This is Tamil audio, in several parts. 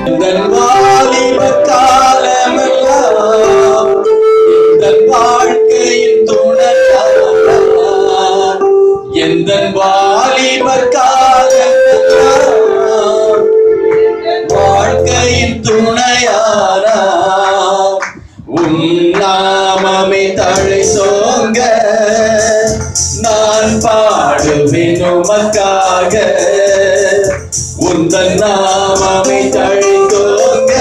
வாலிப காலமெல்லாம் வாழ்க்கையின் துணையானார். எந்த வாலிப காலமெல்லாம் வாழ்க்கையின் துணையானார். நாமமே தழை சோங்க நான் பாடுவேன் உமக்காக. உந்தன் நாமமே தழை சோங்க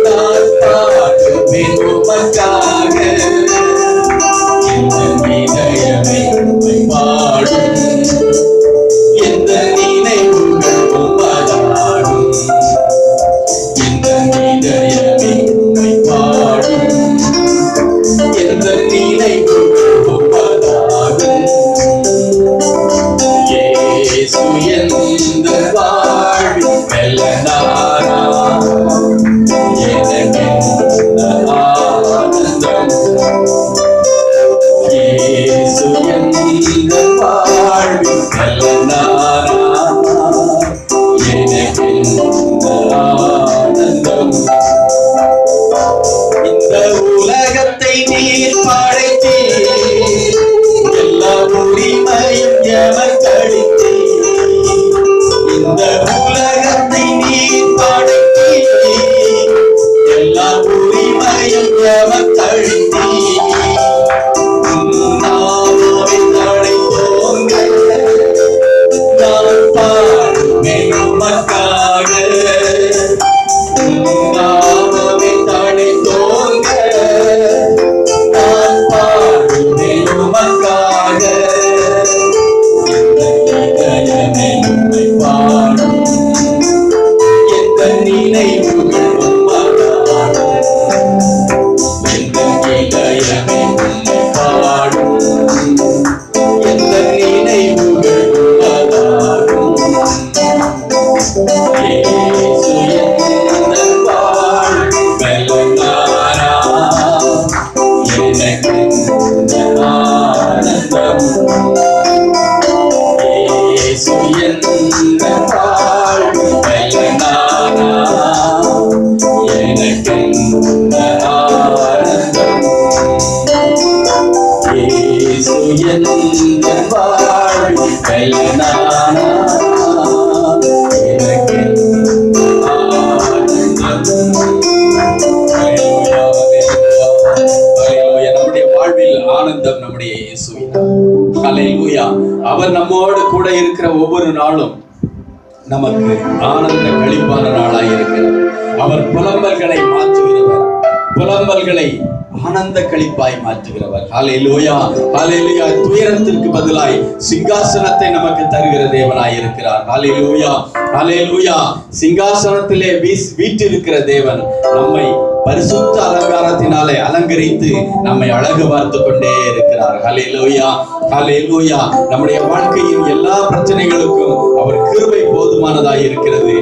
நான் பாடுவேன் உமக்காக. இந்த இதயமே உம்மை பாடும், இந்த நினைவுகள் உமதாடும். இந்த இதயமே உம்மை பாடும், இந்த நினைவுகள் உமதாடும். இயேசு எந்த வாழ்வின் வெல்லனாரா, எனக்கென்ன ஆனந்தம். இயேசு எந்த வாழ்வின் வெல்லனாரா, எனக்கென்ன ஆனந்தம். இந்த உலகத்தை நீர் படைத்தீர், எல்லா உரிமையும் எமக்களித்தீர். இந்த உலகத்தை நீர் படைத்தீர், எல்லா உரிமையும் எமக்களித்தீர். நாமமே தடை தோங்க நான் பாடுவேன் உமக்காக. நாமமே தடை தோங்க நான் பாடுவேன் உமக்காக. இதயமே உம்மை பாடும், எந்த நினைவுகள் உமதாடும். எந்த இதயமே உம்மை பாடும், எந்த நினைவுகள் உமதாடும். இயேசு எந்த வாழ்வின் வெல்லனாரா, எனக்கென்ன ஆனந்தம். இயேசு எந்த வாழ்வின் வெல்லனாரா, எனக்கென்ன ஆனந்தம். இயேசு எந்த வாழ்வின் வெல்லனாரா, எனக்கென்ன ஆனந்தம். ஹல்லேலூயா, ஹல்லேலூயா. நம்முடைய வாழ்வில் ஆனந்தம் நம்முடைய இயேசுவின். ஹல்லேலூயா. அவர் நம்மோடு கூட இருக்கிற ஒவ்வொரு நாளும் நமக்கு ஆனந்த களிப்பான நாளாய் இருக்கிறார். அவர் புலம்பல்களை மாற்றுகிறவர், புலம்பல்களை ஆனந்த களிப்பாய் மாற்றுகிறவர். ஹல்லேலூயா, ஹல்லேலூயா. துயரத்திற்கு பதிலாய் சிங்காசனத்தை நமக்கு தருகிற தேவனாய் இருக்கிறார். ஹல்லேலூயா, ஹல்லேலூயா. சிங்காசனத்திலே வீற்றிருக்கிற தேவன் நம்மை பரிசுத்த அலங்காரத்தினாலே அலங்கரித்து நம்மை அழகு பார்த்து கொண்டே இருக்கிறார். ஹல்லேலூயா, ஹல்லேலூயா. நம்முடைய வாழ்க்கையின் எல்லா பிரச்சனைகளுக்கும் அவர் கிருபை போதுமானதாய் இருக்கிறது.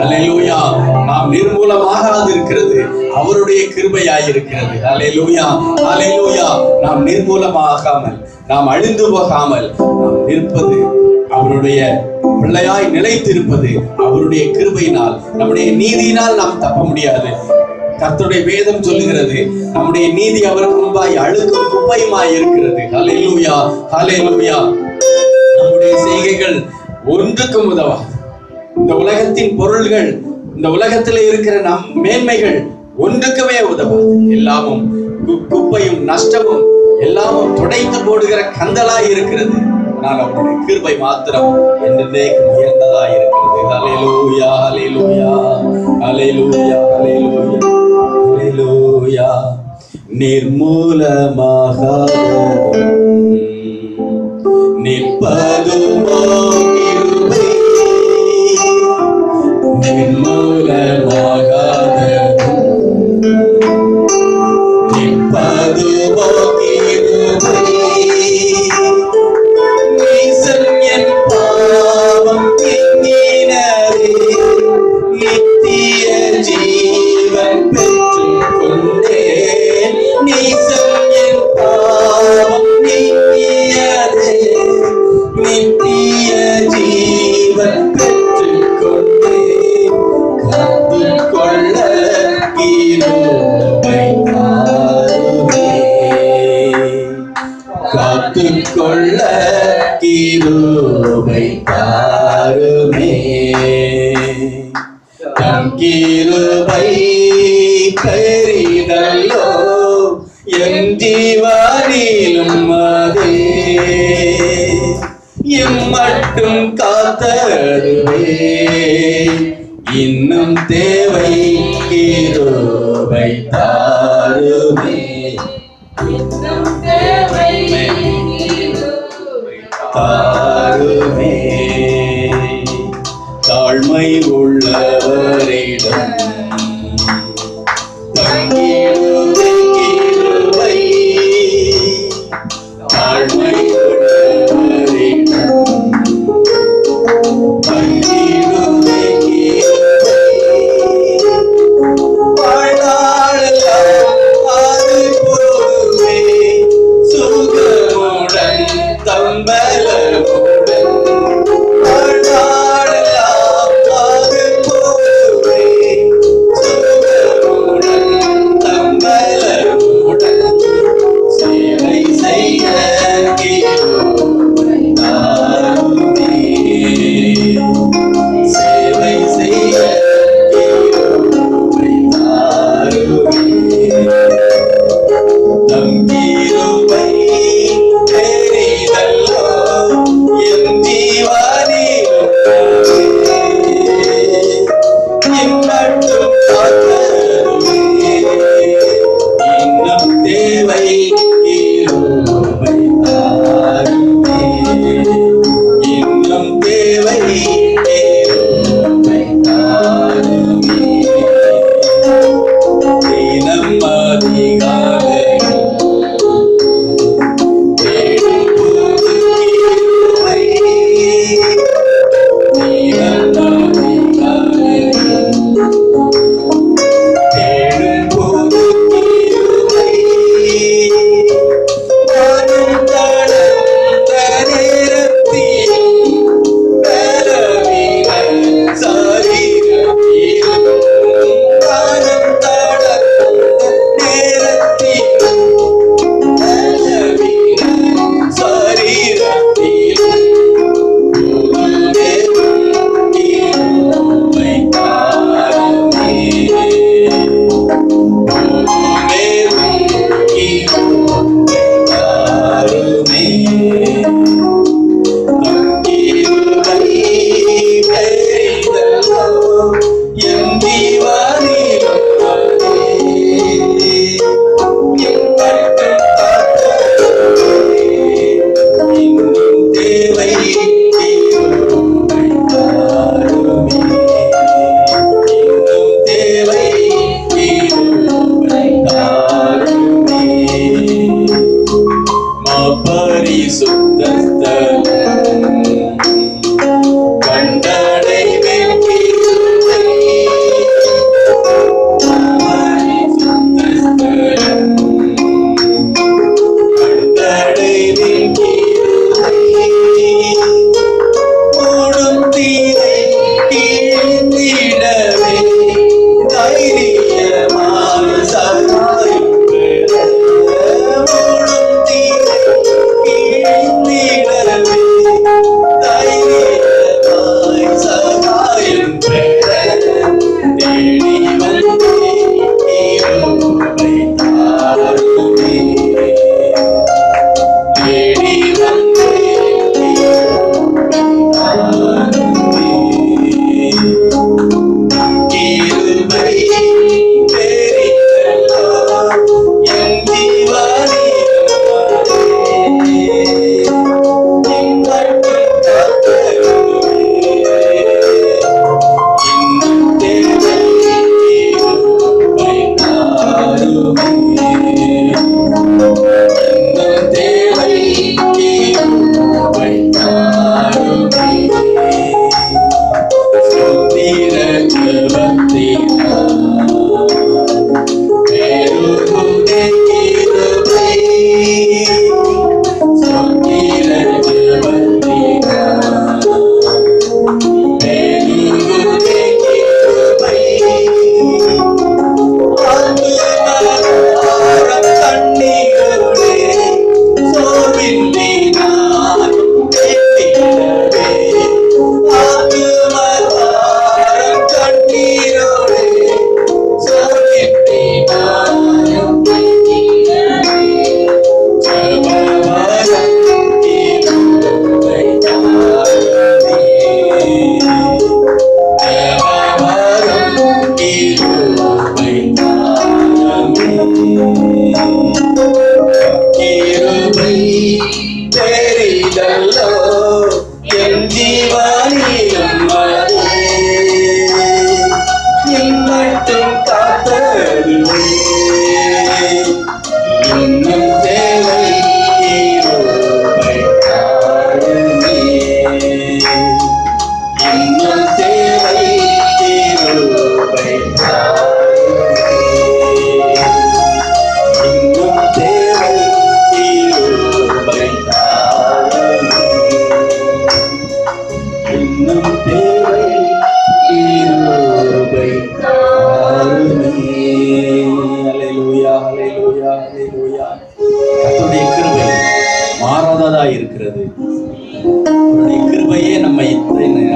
ஹல்லேலூயா. நாம் நிர்மூலமாகாது இருக்கிறது அவருடைய கிருபையாய் இருக்கிறது. ஹல்லேலூயா, ஹல்லேலூயா. நாம் நிர்மூலமாகாமல், நாம் அழிந்து போகாமல் நாம் நிற்பது, அவருடைய பிள்ளையாய் நிலைத்திருப்பது அவருடைய கிருபையினால். நம்முடைய நீதியினால் நாம் தப்ப முடியாது. கர்த்தருடைய வேதம் சொல்லுகிறது, நம்முடைய நீதி அவருக்கு முன்பாய் அழுக்கும் குப்பையுமாய் இருக்கிறது. ஹல்லேலூயா, ஹல்லேலூயா. நம்முடைய செய்கைகள் ஒன்றுக்கும் உதவாது. இந்த உலகத்தின் பொருள்கள், இந்த உலகத்தில் இருக்கிற நம் மேன்மைகள் ஒன்றுக்குமே உதவாது. எல்லாமும் குப்பையும் நஷ்டமும் எல்லாமும் துடைத்து போடுகிற கந்தலாய் இருக்கிறது. ஆனால் அவருடைய கிருபை மாத்திரம் என்றென்றைக்கும் உயர்ந்ததாய் இருக்கிறது. ஹல்லேலூயா, ஹல்லேலூயா, ஹல்லேலூயா, ஹல்லேலூயா, ஹல்லேலூயா. நிர்மூலமாக நிற்பதுமோ கிருபை, நிர்மூலமாக நிற்பதுமோ கிருபை. நீசன் என் பாவம் எண்ணினரே, நித்திய ஜீவன் பெற்றுக் கொண்டேன். நீசன் என் பாவம் எண்ணினரே, நித்திய தாருமே. தம் கிருபை பெரிதல்லோ என் ஜீவனிலும் அதே இம்மட்டும் காத்தருவே இன்னும் தேவை கிருபை தாருமே. தாருமே. தாழ்மை உள்ளவரிடம் தங்கிடுவே கிருபை. தாழ்மை உள்ளவரிடம் தங்கிடுவே கிருபை. வாழ்நாளெல்லாம் அது போதுமே சுகமுடன் தம்பலமுடன் வாழ்நாளெல்லாம் அது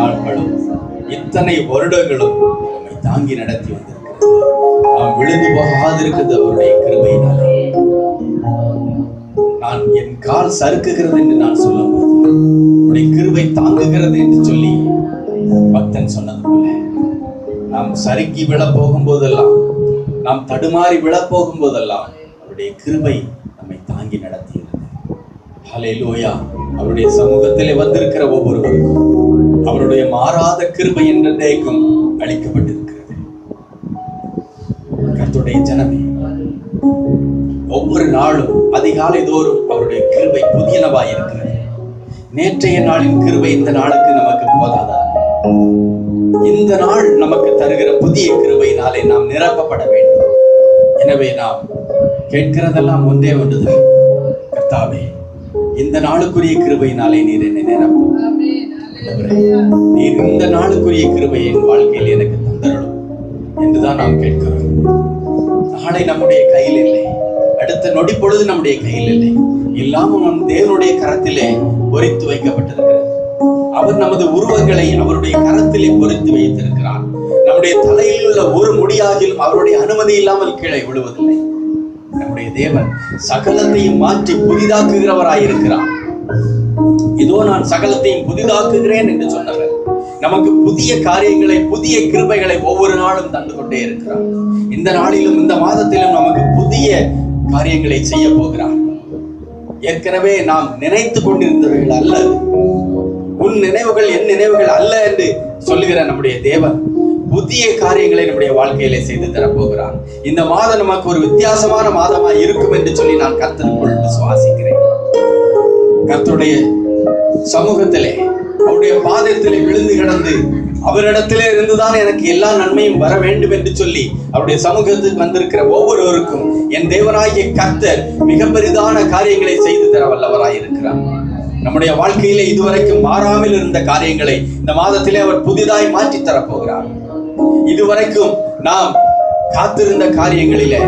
நாட்களும் இத்தனை வருடங்களும் நம்மை தாங்கி நடத்தி வந்திருக்கிறது. நாம் விழுந்து போகாதிருக்கிறது அவருடைய கிருபையினாலே. நான் என் கால் சறுக்குகிறது என்று நான் சொல்லும் போது அவருடைய கிருபை தாங்குகிறது என்று சொல்லி பக்தன் சொன்னது போல நாம் சறுக்கி விழப் போகும் போதெல்லாம், நாம் தடுமாறி விழப் போகும் போதெல்லாம் அவருடைய கிருபை நம்மை தாங்கி நடத்துகிறது. ஹல்லேலூயா. அவருடைய சமூகத்திலே வந்திருக்கிற ஒவ்வொருவருக்கும் அவருடைய மாறாத கிருபை என்றைக்கும் அளிக்கப்பட்டிருக்கிறது. கர்த்தருடைய ஜனமே, ஒவ்வொரு நாளும் அதிகாலை தோறும் அவருடைய கிருபை புதியனவாய் இருக்கிறது. நேற்றைய நாளின் கிருபை இந்த நாளுக்கு நமக்கு போதாதா? இந்த நாள் நமக்கு தருகிற புதிய கிருபையினாலே நாம் நிரப்பப்பட வேண்டும். எனவே நாம் கேட்கிறதெல்லாம் ஒன்றே ஒன்றுதான், கர்த்தாவே இந்த நாளுக்குரிய கிருபையினாலே நீர் என்னை நிரப்பும். நீர் இந்த நாளுக்குரிய கிருபை என் வாழ்க்கையில் எனக்கு தந்தரணும் என்றுதான் நாம் கேட்கிறோம். நாளை நம்முடைய கையில் இல்லை, அடுத்த நொடி பொழுது நம்முடைய கையில் இல்லை, இல்லாமல் நம் தேவனுடைய கரத்திலே பொறித்து வைக்கப்பட்டிருக்கிறது. அவர் நமது உருவங்களை அவருடைய கரத்திலே பொறித்து வைத்திருக்கிறார். நம்முடைய தலையில் உள்ள ஒரு முடியாகிலும் அவருடைய அனுமதி இல்லாமல் கீழே விழுவதில்லை. நம்முடைய தேவன் சகலத்தையும் மாற்றி புதிதாக்குகிறவராயிருக்கிறார். இதோ நான் சகலத்தையும் புதிதாக்குகிறேன் என்று சொன்னவர் நமக்கு புதிய காரியங்களை, புதிய கிருபைகளை ஒவ்வொரு நாளும் தந்து கொண்டே இருக்கிறார். இந்த நாளிலும் இந்த மாதத்திலும் நமக்கு புதிய காரியங்களை செய்ய போகிறார். ஏற்கனவே நாம் நினைத்து கொண்டிருந்தவர்கள் அல்ல, உன் நினைவுகள் என் நினைவுகள் அல்ல என்று சொல்லுகிற நம்முடைய தேவன் புதிய காரியங்களை நம்முடைய வாழ்க்கையிலே செய்து தரப்போகிறார். இந்த மாதம் நமக்கு ஒரு வித்தியாசமான மாதமா இருக்கும் என்று சொல்லி நான் கர்த்தருக்குள் விசுவாசிக்கிறேன். கர்த்தருடைய சமூகத்திலே அவருடைய பாதத்திலே விழுந்து கிடந்து அவரிடத்திலே இருந்துதான் எனக்கு எல்லா நன்மையும் வர வேண்டும் என்று சொல்லி அவருடைய சமூகத்துக்கு வந்திருக்கிற ஒவ்வொருவருக்கும் என் தேவனாகிய கர்த்தர் மிக பெரிதான காரியங்களை செய்து தர வல்லவராய் இருக்கிறார். நம்முடைய வாழ்க்கையிலே இதுவரைக்கும் மாறாமல் இருந்த காரியங்களை இந்த மாதத்திலே அவர் புதிதாய் மாற்றி தரப்போகிறார். இதுவரைக்கும் நாம் காத்திருந்த காரியங்களிலே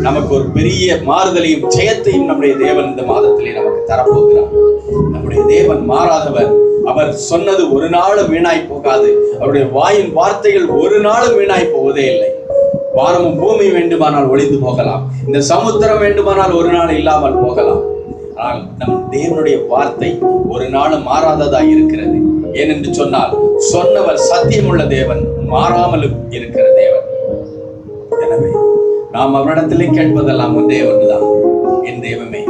நமக்கு ஒரு பெரிய மாறுதலையும் ஜெயத்தையும் நம்முடைய தேவன் இந்த மாதத்திலே நமக்கு தரப்போகிறார். நம்முடைய தேவன் மாறாதவர். அவர் சொன்னது ஒரு நாளும் வீணாய் போகாது. அவருடைய வாயின் வார்த்தைகள் ஒரு நாளும் வீணாய் போவதே இல்லை. வானமும் பூமி வேண்டுமானால் ஒளிந்து போகலாம், இந்த சமுத்திரம் வேண்டுமானால் ஒரு நாள் இல்லாமல் போகலாம், ஆனால் நம் தேவனுடைய வார்த்தை ஒரு நாளும் மாறாததாய் இருக்கிறது. ஏனென்று சொன்னால் சொன்னவர் சத்தியமுள்ள தேவன், மாறாமலும் இருக்கிற தேவன். எனவே நாம் அவரிடத்திலே கேட்பதெல்லாம் ஒன்றே ஒன்றுதான், என் தேவமே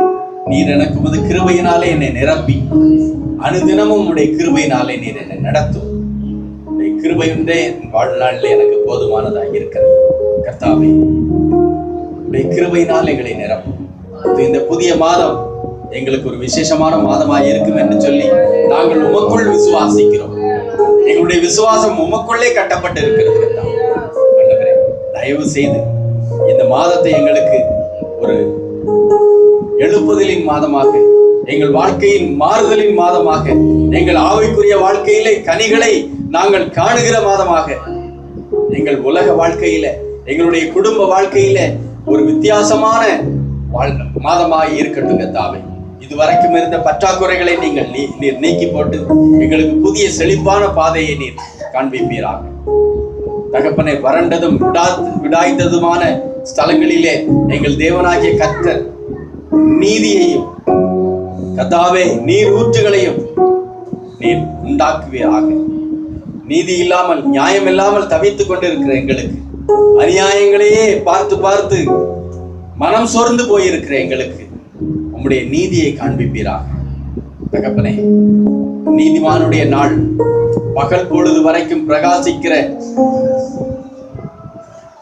நீர் எனக்கு உமது கிருபையினாலே என்னை நிரப்பி அனுதினமும் உடைய கிருபையினாலே நீர் என்னை நடத்தும். உடைய கிருபை ஒன்றே என் வாழ்நாளில் எனக்கு போதுமானதாக இருக்கிறது. கர்த்தாவே உடைய கிருபையினால் எங்களை நிரப்பும். இந்த புதிய மாதம் எங்களுக்கு ஒரு விசேஷமான மாதமாக இருக்கும் என்று சொல்லி நாங்கள் உமக்குள் விசுவாசிக்கிறோம். எங்களுடைய விசுவாசம் உமக்குள்ளே கட்டப்பட்டு இருக்கிறது. ஆண்டவரே தயவு செய்து இந்த மாதத்தை எங்களுக்கு ஒரு எழுப்புதலின் மாதமாக, எங்கள் வாழ்க்கையின் மாறுதலின் மாதமாக, எங்கள் ஆவிக்குரிய வாழ்க்கையிலே கனிகளை நாங்கள் காணுகிற மாதமாக, எங்கள் உலக வாழ்க்கையில, எங்களுடைய குடும்ப வாழ்க்கையில ஒரு வித்தியாசமான மாதமாக இருக்கட்டும். கர்த்தாவே இதுவரைக்கும் இருந்த பற்றாக்குறைகளை நீர் நீக்கி போட்டு எங்களுக்கு புதிய செழிப்பான பாதையை நீர் காண்பிப்பீராக. தகப்பனை வறண்டதும் விடாய்த்ததுமான ஸ்தலங்களிலே எங்கள் தேவனாகிய கர்த்தர் நீதியையும் கர்த்தாவே நீர் ஊற்றுகளையும் நீர் உண்டாக்குவீராக. நீதி இல்லாமல், நியாயம் இல்லாமல் தவித்துக் கொண்டிருக்கிற எங்களுக்கு, அநியாயங்களையே பார்த்து பார்த்து மனம் சோர்ந்து போயிருக்கிற எங்களுக்கு உம்முடைய நீதியை காண்பிப்பீராக. தகப்பனே நீதிமானுடைய நாள் பகல் பொழுது வரைக்கும் பிரகாசிக்கிற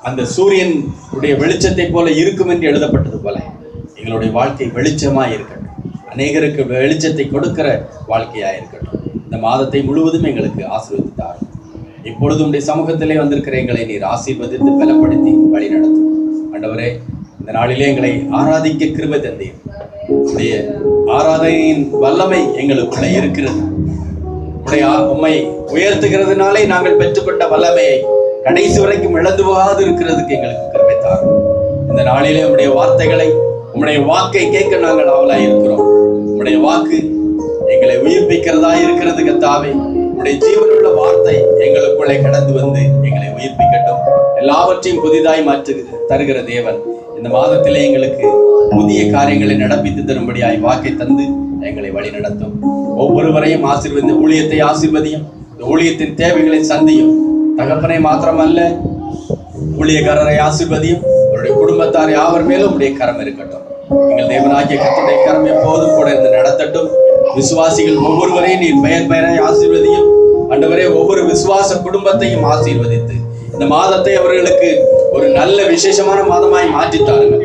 அந்த சூரியன் உடைய வெளிச்சத்தை போல இருக்கும் என்று எழுதப்பட்டது போல எங்களுடைய வாழ்க்கை வெளிச்சமா இருக்கட்டும், அநேகருக்கு வெளிச்சத்தை கொடுக்கிற வாழ்க்கையா இருக்கட்டும். இந்த மாதத்தை முழுவதும் எங்களுக்கு ஆசீர்வதித்தார். இப்பொழுது உடைய சமூகத்திலே வந்திருக்கிற எங்களை நீர் ஆசீர்வதித்து பலப்படுத்தி வழி நடத்தும். ஆண்டவரே இந்த நாளிலே எங்களை ஆராதிக்க கிருபை தந்தீர். உடைய ஆராதனையின் வல்லமை எங்களுக்குள்ள இருக்கிறது. உம்மை உயர்த்துகிறதுனாலே நாங்கள் பெற்றுக்கொண்ட வல்லமையை கடைசி வரைக்கும் இழந்து போகாது இருக்கிறதுக்கு எங்களுக்கு கிருபை தாரும். இந்த நாளிலே உம்முடைய வார்த்தைகளை, உம்முடைய வாக்கை கேட்க நாங்கள் ஆவலாய் இருக்கிறோம். உம்முடைய வாக்கு எங்களை உயிர்ப்பிக்கிறதா இருக்கிறது. கர்த்தாவே உடைய ஜீவனுள்ள வார்த்தை எங்களுக்குள்ளே கடந்து வந்து எங்களை உயிர்ப்பிக்கட்டும். எல்லாவற்றையும் புதிதாய் மாற்று தருகிற தேவன் இந்த மாதத்திலே எங்களுக்கு புதிய காரியங்களை நடப்பித்து தரும்படியாய் வாக்கை தந்து எங்களை வழி நடத்தும். ஒவ்வொருவரையும் ஆசீர்வதி, ஊழியத்தை ஆசீர்வதியும், ஊழியத்தின் தேவைகளை சந்தியும். தகப்பனை மாத்திரமல்ல, ஊழியக்காரரை ஆசீர்வதியும், அவருடைய குடும்பத்தார் யாவர் மேலும் உடைய கரம் இருக்கட்டும். எங்கள் தேவனாகிய கர்த்தருடைய கரம் எப்போதும் கூட இருந்து நடத்தட்டும். விசுவாசிகள் ஒவ்வொருவரையும் நீர் பெயர் பெயராய் ஆசீர்வதியும். ஆண்டவரே, ஒவ்வொரு விசுவாச குடும்பத்தையும் ஆசீர்வதித்து இந்த மாதத்தை அவர்களுக்கு ஒரு நல்ல விசேஷமான மாதமாய் மாற்றித்தாருங்க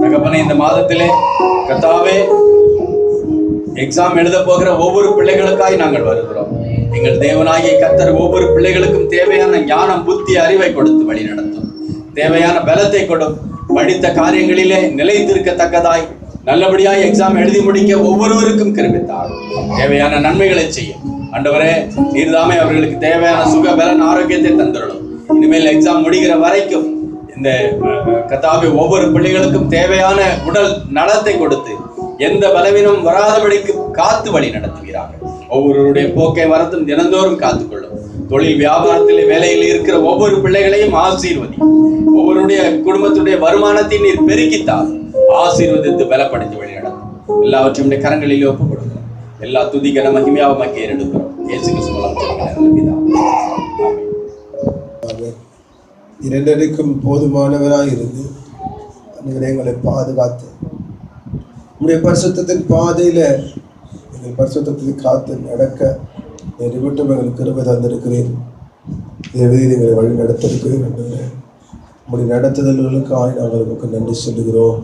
தகப்பனே. இந்த மாதத்திலே கர்த்தாவே, எக்ஸாம் எழுத போகிற ஒவ்வொரு பிள்ளைகளுக்காய் நாங்கள் வருகிறோம். எங்கள் தேவனாகிய கர்த்தர் ஒவ்வொரு பிள்ளைகளுக்கும் தேவையான ஞானம், புத்தி, அறிவை கொடுத்து வழி நடத்தும். தேவையான பலத்தை கொடும். படித்த காரியங்களிலே நிலைத்திருக்கத்தக்கதாய் நல்லபடியாய் எக்ஸாம் எழுதி முடிக்க ஒவ்வொருவருக்கும் கிருபித்தார். தேவையான நன்மைகளை செய்யும். ஆண்டவரே, நீர்தாமே அவர்களுக்கு தேவையான சுக பலன் ஆரோக்கியத்தை தந்துள்ளோம். இனிமேல் எக்ஸாம் முடிகிற வரைக்கும் இந்த கர்த்தாவே ஒவ்வொரு பிள்ளைகளுக்கும் தேவையான உடல் நலத்தை கொடுத்து எந்த பலவீனம் வராதபடிக்கு காத்து வழி நடத்துகிறார்கள். ஒவ்வொருவருடைய போக்கை வரத்தும் தினந்தோறும் காத்துக்கொள்ளும். தொழில் வியாபாரத்தில் வேலையில் இருக்கிற ஒவ்வொரு பிள்ளைகளையும் ஆசீர்வதி. ஒவ்வொருடைய குடும்பத்துடைய வருமானத்தை நீர் பெருக்கித்தால் ஆசீர்வதித்து பலப்படுத்தி வழி நடத்தும். எல்லாவற்றையும் கரங்களிலே ஒப்புக் கொடுக்கிறோம். எல்லா துதிகன மகிமையாவும் அங்கே எடுக்கிறோம். இயேசு கிறிஸ்து மூலம் இரண்டரைக்கும் போதுமானவராய் இருந்து எங்களை பாதுகாத்து உங்களுடைய பரிசுத்தத்தின் பாதையில எங்கள் பரிசுத்தத்தை காத்து நடக்க விட்டும் எங்களுக்கு கிருபை தந்திருக்கிறேன். எங்களை வழி நடத்திருக்கிறேன். உங்களுடைய நடத்துதல்களுக்காக நாங்கள் உங்களுக்கு நன்றி சொல்லுகிறோம்.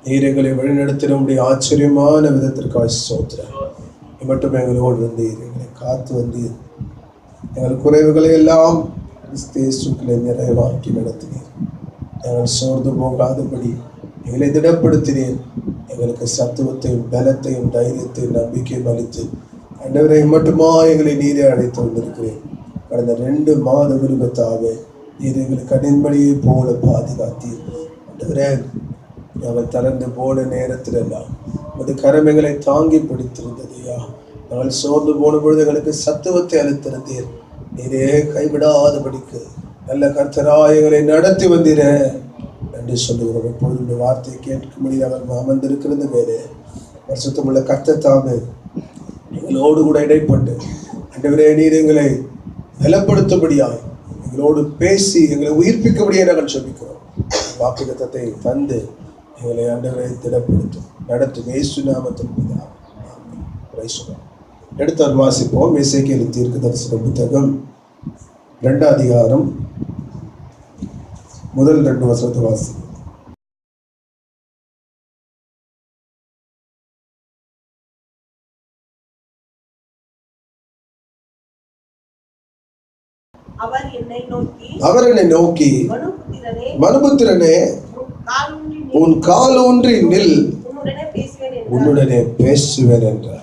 நீர் எங்களை வழி நடத்தின உங்களுடைய ஆச்சரியமான விதத்திற்காக ஸ்தோத்திரம். மட்டும் எங்களோடு வந்து எங்களை காத்து வந்து எங்கள் குறைவுகளை எல்லாம் கிறிஸ்துவை நிறைவாக்கி நடத்தினீர். நாங்கள் சோர்ந்து போகாதபடி எங்களை திடப்படுத்தினீர். எங்களுக்கு சத்துவத்தையும் பலத்தையும் தைரியத்தையும் நம்பிக்கையும் அளித்து ஆண்டவரை மட்டுமா எங்களை நீரே அழைத்து வந்திருக்கிறேன். கடந்த 2 மாதங்களுக்காக நீர் எங்களை கண்ணின்படியை போல பாதுகாத்தீர். ஆண்டவரே, நாங்கள் தளர்ந்து போன நேரத்தில் எல்லாம் உமது கரம் எங்களை தாங்கி பிடித்திருந்ததையா. நாங்கள் சோர்ந்து போன பொழுது எங்களுக்கு சத்துவத்தை அளித்திருந்தீர். நீரே கைவிடாதபடிக்கு நல்ல கர்த்தராய் எங்களை நடத்தி வந்தீர என்று சொல்லுகிறோம். எப்பொழுது இந்த வார்த்தையை கேட்கும்படி அவர் அமர்ந்திருக்கிறது மேலே பரிசுத்தமுள்ள கர்த்தர் தாமே எங்களோடு கூட இடைப்பட்டு ஆண்டவரே நீர் எங்களை பலப்படுத்தும்படியாய் எங்களோடு பேசி எங்களை உயிர்ப்பிக்கும்படியாக நாங்கள் சொல்லிக்கிறோம். வாக்குத்தத்தை தந்து எங்களை ஆண்டவரை திடப்படுத்தும் நடத்தும். இயேசு நாமத்தில் பிதாவே. எடுத்தார் வாசிப்போம். எசேக்கியேல் தீர்க்கதரிசன புத்தகம் 2 அதிகாரம் முதல் 2 வசனத்தை வாசிப்போம். அவர் என்னை நோக்கி மனுபுத்திரனே, உன் காலூன்றி நில், உன்னுடனே பேசுவேன் என்றார்.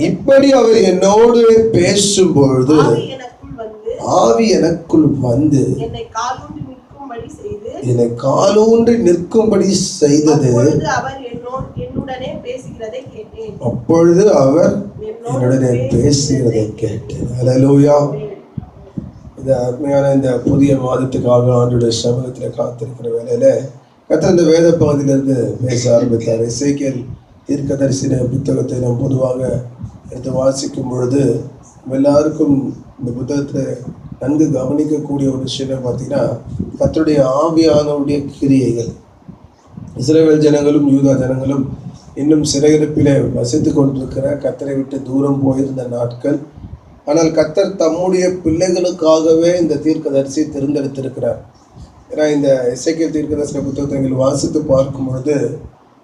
இப்படி அவர் என்னோடு பேசும் பொழுது ஆவி எனக்குள் வந்து என்னை காலூன்றி நிற்கும்படி செய்தது. அப்பொழுது அவர் என்னுடனே பேசுகிறதை கேட்டேன். அல்லேலூயா. இந்த அருமையான இந்த புதிய மாதத்துக்காக ஆண்டவருடைய சமூகத்தில் காத்திருக்கிற வேளையில கர்த்தர் இந்த வேத பகுதியிலிருந்து பேச ஆரம்பித்தார். எசேக்கியேல் தீர்க்கதரிசன புத்தகத்தை நாம் பொதுவாக எடுத்து வாசிக்கும் பொழுது எல்லாருக்கும் இந்த புத்தகத்தில் நன்கு கவனிக்கக்கூடிய ஒரு விஷயம் பார்த்தீங்கன்னா, கர்த்தருடைய ஆவியானவருடைய கிரியைகள். இஸ்ரவேல் ஜனங்களும் யூதா ஜனங்களும் இன்னும் சிறையிருப்பிலே வசித்து கொண்டிருக்கிற, கர்த்தரை விட்டு தூரம் போயிருந்த நாட்கள். ஆனால் கர்த்தர் தம்முடைய பிள்ளைகளுக்காகவே இந்த தீர்க்கதரிசி தேர்ந்தெடுத்திருக்கிறார். ஏன்னா இந்த எசேக்கியேல் தீர்க்கதரிசன புத்தகத்தை நீங்கள் வாசித்து பார்க்கும் பொழுது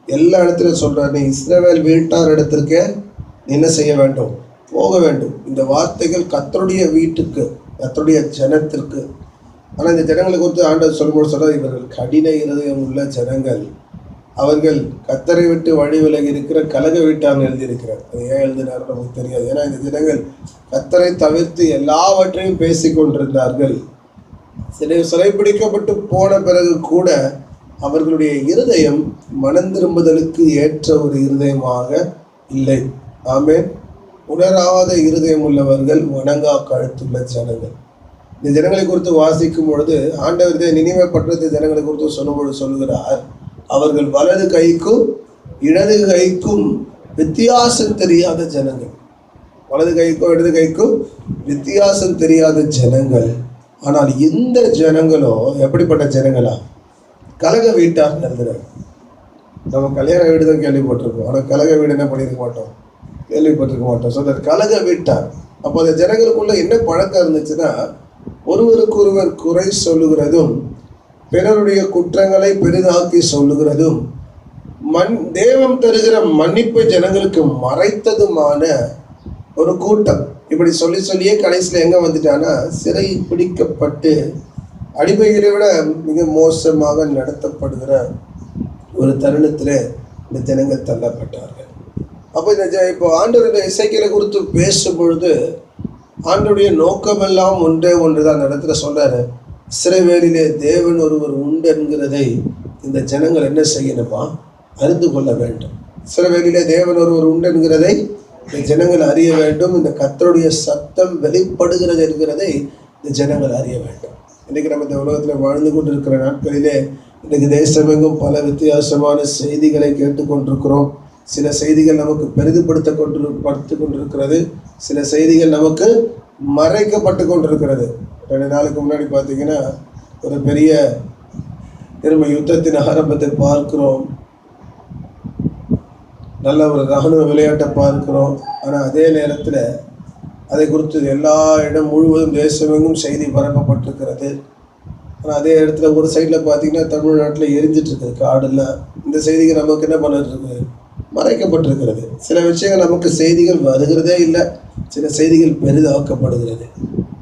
எல்லா இடத்துலையும் சொல்றாரு, நீ இஸ்ரவேல் வீட்டார் இடத்திற்கு என்ன செய்ய வேண்டும்? போக வேண்டும். இந்த வார்த்தைகள் கர்த்தருடைய வீட்டுக்கு, கர்த்தருடைய ஜனத்திற்கு. ஆனால் இந்த ஜனங்களை குறித்து ஆண்டவர் சொல்லும்போது சொல்றார், இவர்கள் கடின இருதயம் உள்ள ஜனங்கள், அவர்கள் கர்த்தரை விட்டு வழி விலகி இருக்கிற கலக வீட்டார்னு எழுதியிருக்கிறார். அது ஏன் எழுதினார் நமக்கு தெரியாது. ஏன்னா இந்த ஜனங்கள் கர்த்தரை தவிர்த்து எல்லாவற்றையும் பேசி கொண்டிருந்தார்கள். சிறைப்பிடிக்கப்பட்டு போன பிறகு கூட அவர்களுடைய இருதயம் மனம் திரும்புதலுக்கு ஏற்ற ஒரு இருதயமாக இல்லை. ஆமென். உணராத இருதயம் உள்ளவர்கள் வணங்கா கழுத்துள்ள ஜனங்கள். இந்த ஜனங்களை குறித்து வாசிக்கும் பொழுது ஆண்டவர் நினிவே பட்டணத்து ஜனங்களை குறித்து சொல்லும்பொழுது சொல்லுகிறார், அவர்கள் வலது கைக்கும் இடது கைக்கும் வித்தியாசம் தெரியாத ஜனங்கள். வலது கைக்கும் இடது கைக்கும் வித்தியாசம் தெரியாத ஜனங்கள். ஆனால் இந்த ஜனங்களோ எப்படிப்பட்ட ஜனங்களா? கலக வீட்டார் எழுதுறாங்க. நம்ம கல்யாண வீடு தான் கேள்விப்பட்டிருக்கோம், ஆனால் கலக வீடு என்ன பண்ணியிருக்க மாட்டோம், கேள்விப்பட்டிருக்க மாட்டோம். ஸோ கலக வீட்டார். அப்போ அந்த ஜனங்களுக்குள்ள என்ன பழக்கம் இருந்துச்சுன்னா, ஒருவருக்கு ஒருவர் குறை சொல்லுகிறதும் பிறருடைய குற்றங்களை பெரிதாக்கி சொல்லுகிறதும் தேவன் தருகிற மன்னிப்பு ஜனங்களுக்கு மறைத்ததுமான ஒரு கூட்டம். இப்படி சொல்லி சொல்லியே கடைசியில் எங்கே வந்துட்டான்னா, சிறை பிடிக்கப்பட்டு அடிமைகளை விட மிக மோசமாக நடத்தப்படுகிற ஒரு தருணத்தில் இந்த ஜனங்கள் தள்ளப்பட்டார்கள். அப்போ இப்போ ஆண்டவருடைய இசைக்கியலை குறித்து பேசும் பொழுது ஆண்டவருடைய நோக்கமெல்லாம் ஒன்றே ஒன்று தான். அந்த இடத்துல சொல்றாரு, இஸ்ரவேலிலே தேவன் ஒருவர் உண்டு என்கிறதை இந்த ஜனங்கள் என்ன செய்யணுமா, அறிந்து கொள்ள வேண்டும். இஸ்ரவேலிலே தேவன் ஒருவர் உண்டு என்கிறதை இந்த ஜனங்கள் அறிய வேண்டும். இந்த கர்த்தருடைய சத்தம் வெளிப்படுகிறது என்கிறதை இந்த ஜனங்கள் அறிய வேண்டும். இன்றைக்கு நம்ம இந்த உலகத்தில் வாழ்ந்து கொண்டிருக்கிற நாட்களிலே இன்றைக்கு தேசமெங்கும் பல வித்தியாசமான செய்திகளை கேட்டுக்கொண்டிருக்கிறோம். சில செய்திகள் நமக்கு பெரிதுபடுத்த கொண்டிருக்கிறது, சில செய்திகள் நமக்கு மறைக்கப்பட்டு கொண்டிருக்கிறது. 2 நாளுக்கு முன்னாடி பார்த்தீங்கன்னா ஒரு பெரிய திரும்ப யுத்தத்தின் ஆரம்பத்தை பார்க்கிறோம், நல்ல ஒரு இராணுவ விளையாட்டை பார்க்கிறோம். ஆனால் அதே நேரத்தில் அதை குறித்து எல்லா இடம் முழுவதும் தேசமெங்கும் செய்தி பரப்பப்பட்டிருக்கிறது. ஆனால் அதே இடத்துல ஒரு சைடில் பார்த்தீங்கன்னா தமிழ்நாட்டில் எரிஞ்சிட்டு இருக்குது காடெல்லாம். இந்த செய்திகள் நமக்கு என்ன பண்ணிட்டு இருக்குது, மறைக்கப்பட்டிருக்கிறது. சில விஷயங்கள் நமக்கு செய்திகள் வருகிறதே இல்லை, சில செய்திகள் பெரிதாக்கப்படுகிறது.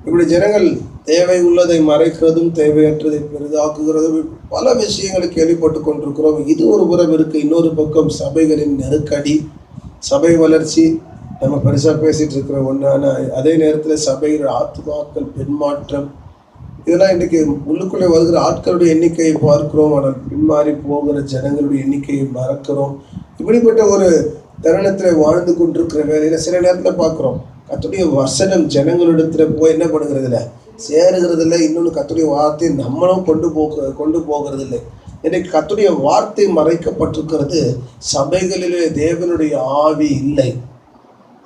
இப்படி ஜனங்கள் தேவை உள்ளதை மறைக்கிறதும் தேவையற்றதை பெரிதாக்குகிறதும் பல விஷயங்களை கேள்விப்பட்டு கொண்டிருக்கிறோம். இது ஒரு புறம் இருக்கு. இன்னொரு பக்கம் சபைகளின் நெருக்கடி, சபை வளர்ச்சி நம்ம பெருசாக பேசிகிட்டு இருக்கிற ஒன்று. ஆனால் அதே நேரத்தில் சபைகள் ஆத்மாக்கள் பின்மாற்றம், இதெல்லாம் இன்றைக்கு உள்ளுக்குள்ளே வருகிற ஆட்களுடைய எண்ணிக்கையை பார்க்கிறோம், ஆனால் பின்மாறி போகிற ஜனங்களுடைய எண்ணிக்கையை மறக்கிறோம். இப்படிப்பட்ட ஒரு தருணத்தில் வாழ்ந்து கொண்டிருக்கிற வேலையில் சில நேரத்தில் பார்க்குறோம், கர்த்தருடைய வசனம் ஜனங்களிடத்தில் போய் என்ன பண்ணுகிறது இல்லை, சேருகிறது இல்லை. இன்னொன்று கர்த்தருடைய வார்த்தை நம்மளும் கொண்டு போகிறது இல்லை. இன்றைக்கு கர்த்தருடைய வார்த்தை மறைக்கப்பட்டிருக்கிறது, சபைகளிலே தேவனுடைய ஆவி இல்லை.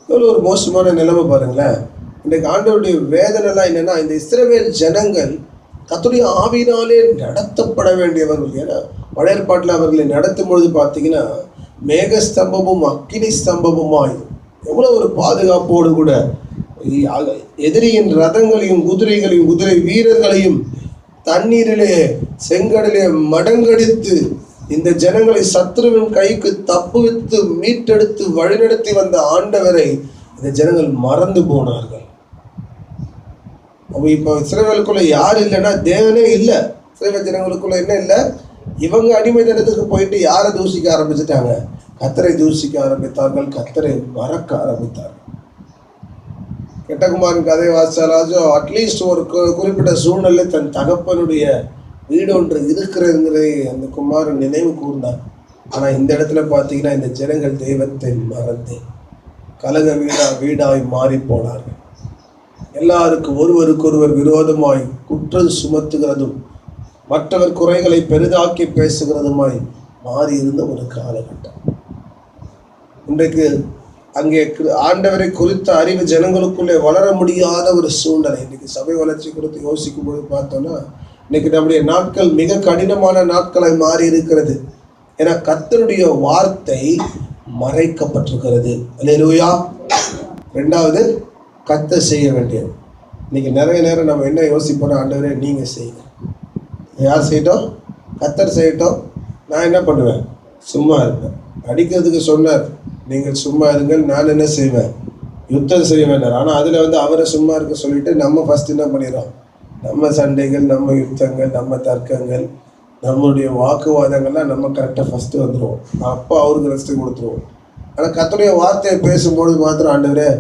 இவ்வளோ ஒரு மோசமான நிலைமை பாருங்களேன். இன்றைக்கு ஆண்டவருடைய வேதனைலாம் என்னென்னா, இந்த இஸ்ரவேல் ஜனங்கள் கர்த்தருடைய ஆவியினாலே நடத்தப்பட வேண்டியவர்கள். ஏன்னா பழைய ஏற்பாட்டில் அவர்களை நடத்தும் பொழுது பார்த்தீங்கன்னா மேகஸ்தம்பமும் அக்கினி ஸ்தம்பமுமாய் எவ்வளோ ஒரு பாதுகாப்போடு கூட எதிரியின் ரதங்களையும் குதிரைகளையும் குதிரை வீரர்களையும் தண்ணீரிலே செங்கடலே மடங்கடித்து இந்த ஜனங்களை சத்ருவின் கைக்கு தப்புவித்து மீட்டெடுத்து வழிநடத்தி வந்த ஆண்டவரை இந்த ஜனங்கள் மறந்து போனார்கள். அப்போ இப்போ இஸ்ரவேலுக்குள்ள யார் இல்லைன்னா தேவனே இல்லை. இஸ்ரவேல் ஜனங்களுக்குள்ள என்ன இல்லை, இவங்க அடிமைத்தனத்துக்கு போயிட்டு யாரை தூசிக்க ஆரம்பிச்சுட்டாங்க, கர்த்தரை தூசிக்க ஆரம்பித்தார்கள், கர்த்தரை மறக்க ஆரம்பித்தார்கள். கெட்டகுமாரன் கதை வாசிச்சாலும் அட்லீஸ்ட் ஒரு குறிப்பிட்ட சூழ்நிலை தன் தகப்பனுடைய வீடு ஒன்று இருக்கிறதுங்கிறதை அந்த குமாரன் நினைவு கூர்ந்தார். ஆனால் இந்த இடத்துல பார்த்தீங்கன்னா இந்த ஜனங்கள் தெய்வத்தை மறந்து கலக வீடாய் மாறி போனார்கள். எல்லாருக்கும் ஒருவருக்கொருவர் விரோதமாய் குற்றம் சுமத்துகிறதும் மற்றவர் குறைகளை பெரிதாக்கி பேசுகிறதுமாய் மாறி இருந்த ஒரு காலகட்டம். இன்றைக்கு அங்கே ஆண்டவரை குறித்த அறிவு ஜனங்களுக்குள்ளே வளர முடியாத ஒரு சூழ்நிலை. இன்னைக்கு சபை வளர்ச்சி குறித்து யோசிக்கும் போது பார்த்தோம்னா இன்னைக்கு நம்முடைய நாட்கள் மிக கடினமான நாட்களை மாறி இருக்கிறது. ஏன்னா கர்த்தருடைய வார்த்தை மறைக்கப்பட்டிருக்கிறது. அல்லேலூயா. 2வது கர்த்தர் செய்ய வேண்டியது. இன்னைக்கு நிறைய நேரம் நம்ம என்ன யோசிப்போம், ஆண்டவரே நீங்க செய்யுங்க. யார் செய்யட்டும், கர்த்தர் செய்யட்டும், நான் என்ன பண்ணுவேன், சும்மா இருப்பேன். அடிக்கிறதுக்கு சொன்னார், நீங்கள் சும்மா இருங்கள், நான் என்ன செய்வேன், யுத்தம் செய்வேன். ஆனால் அதில் அவரை சும்மா இருக்க சொல்லிட்டு நம்ம ஃபஸ்ட் என்ன பண்ணிடுறோம், நம்ம சண்டைகள், நம்ம யுத்தங்கள், நம்ம தர்க்கங்கள், நம்மளுடைய வாக்குவாதங்கள்லாம் நம்ம கரெக்டாக ஃபஸ்ட்டு வந்துடுவோம். அப்போ அவருக்கு ரெஸ்ட்டு கொடுத்துருவோம். ஆனால் கர்த்தருடைய வார்த்தையை பேசும்பொழுது மாத்திரம் ஆண்டவரே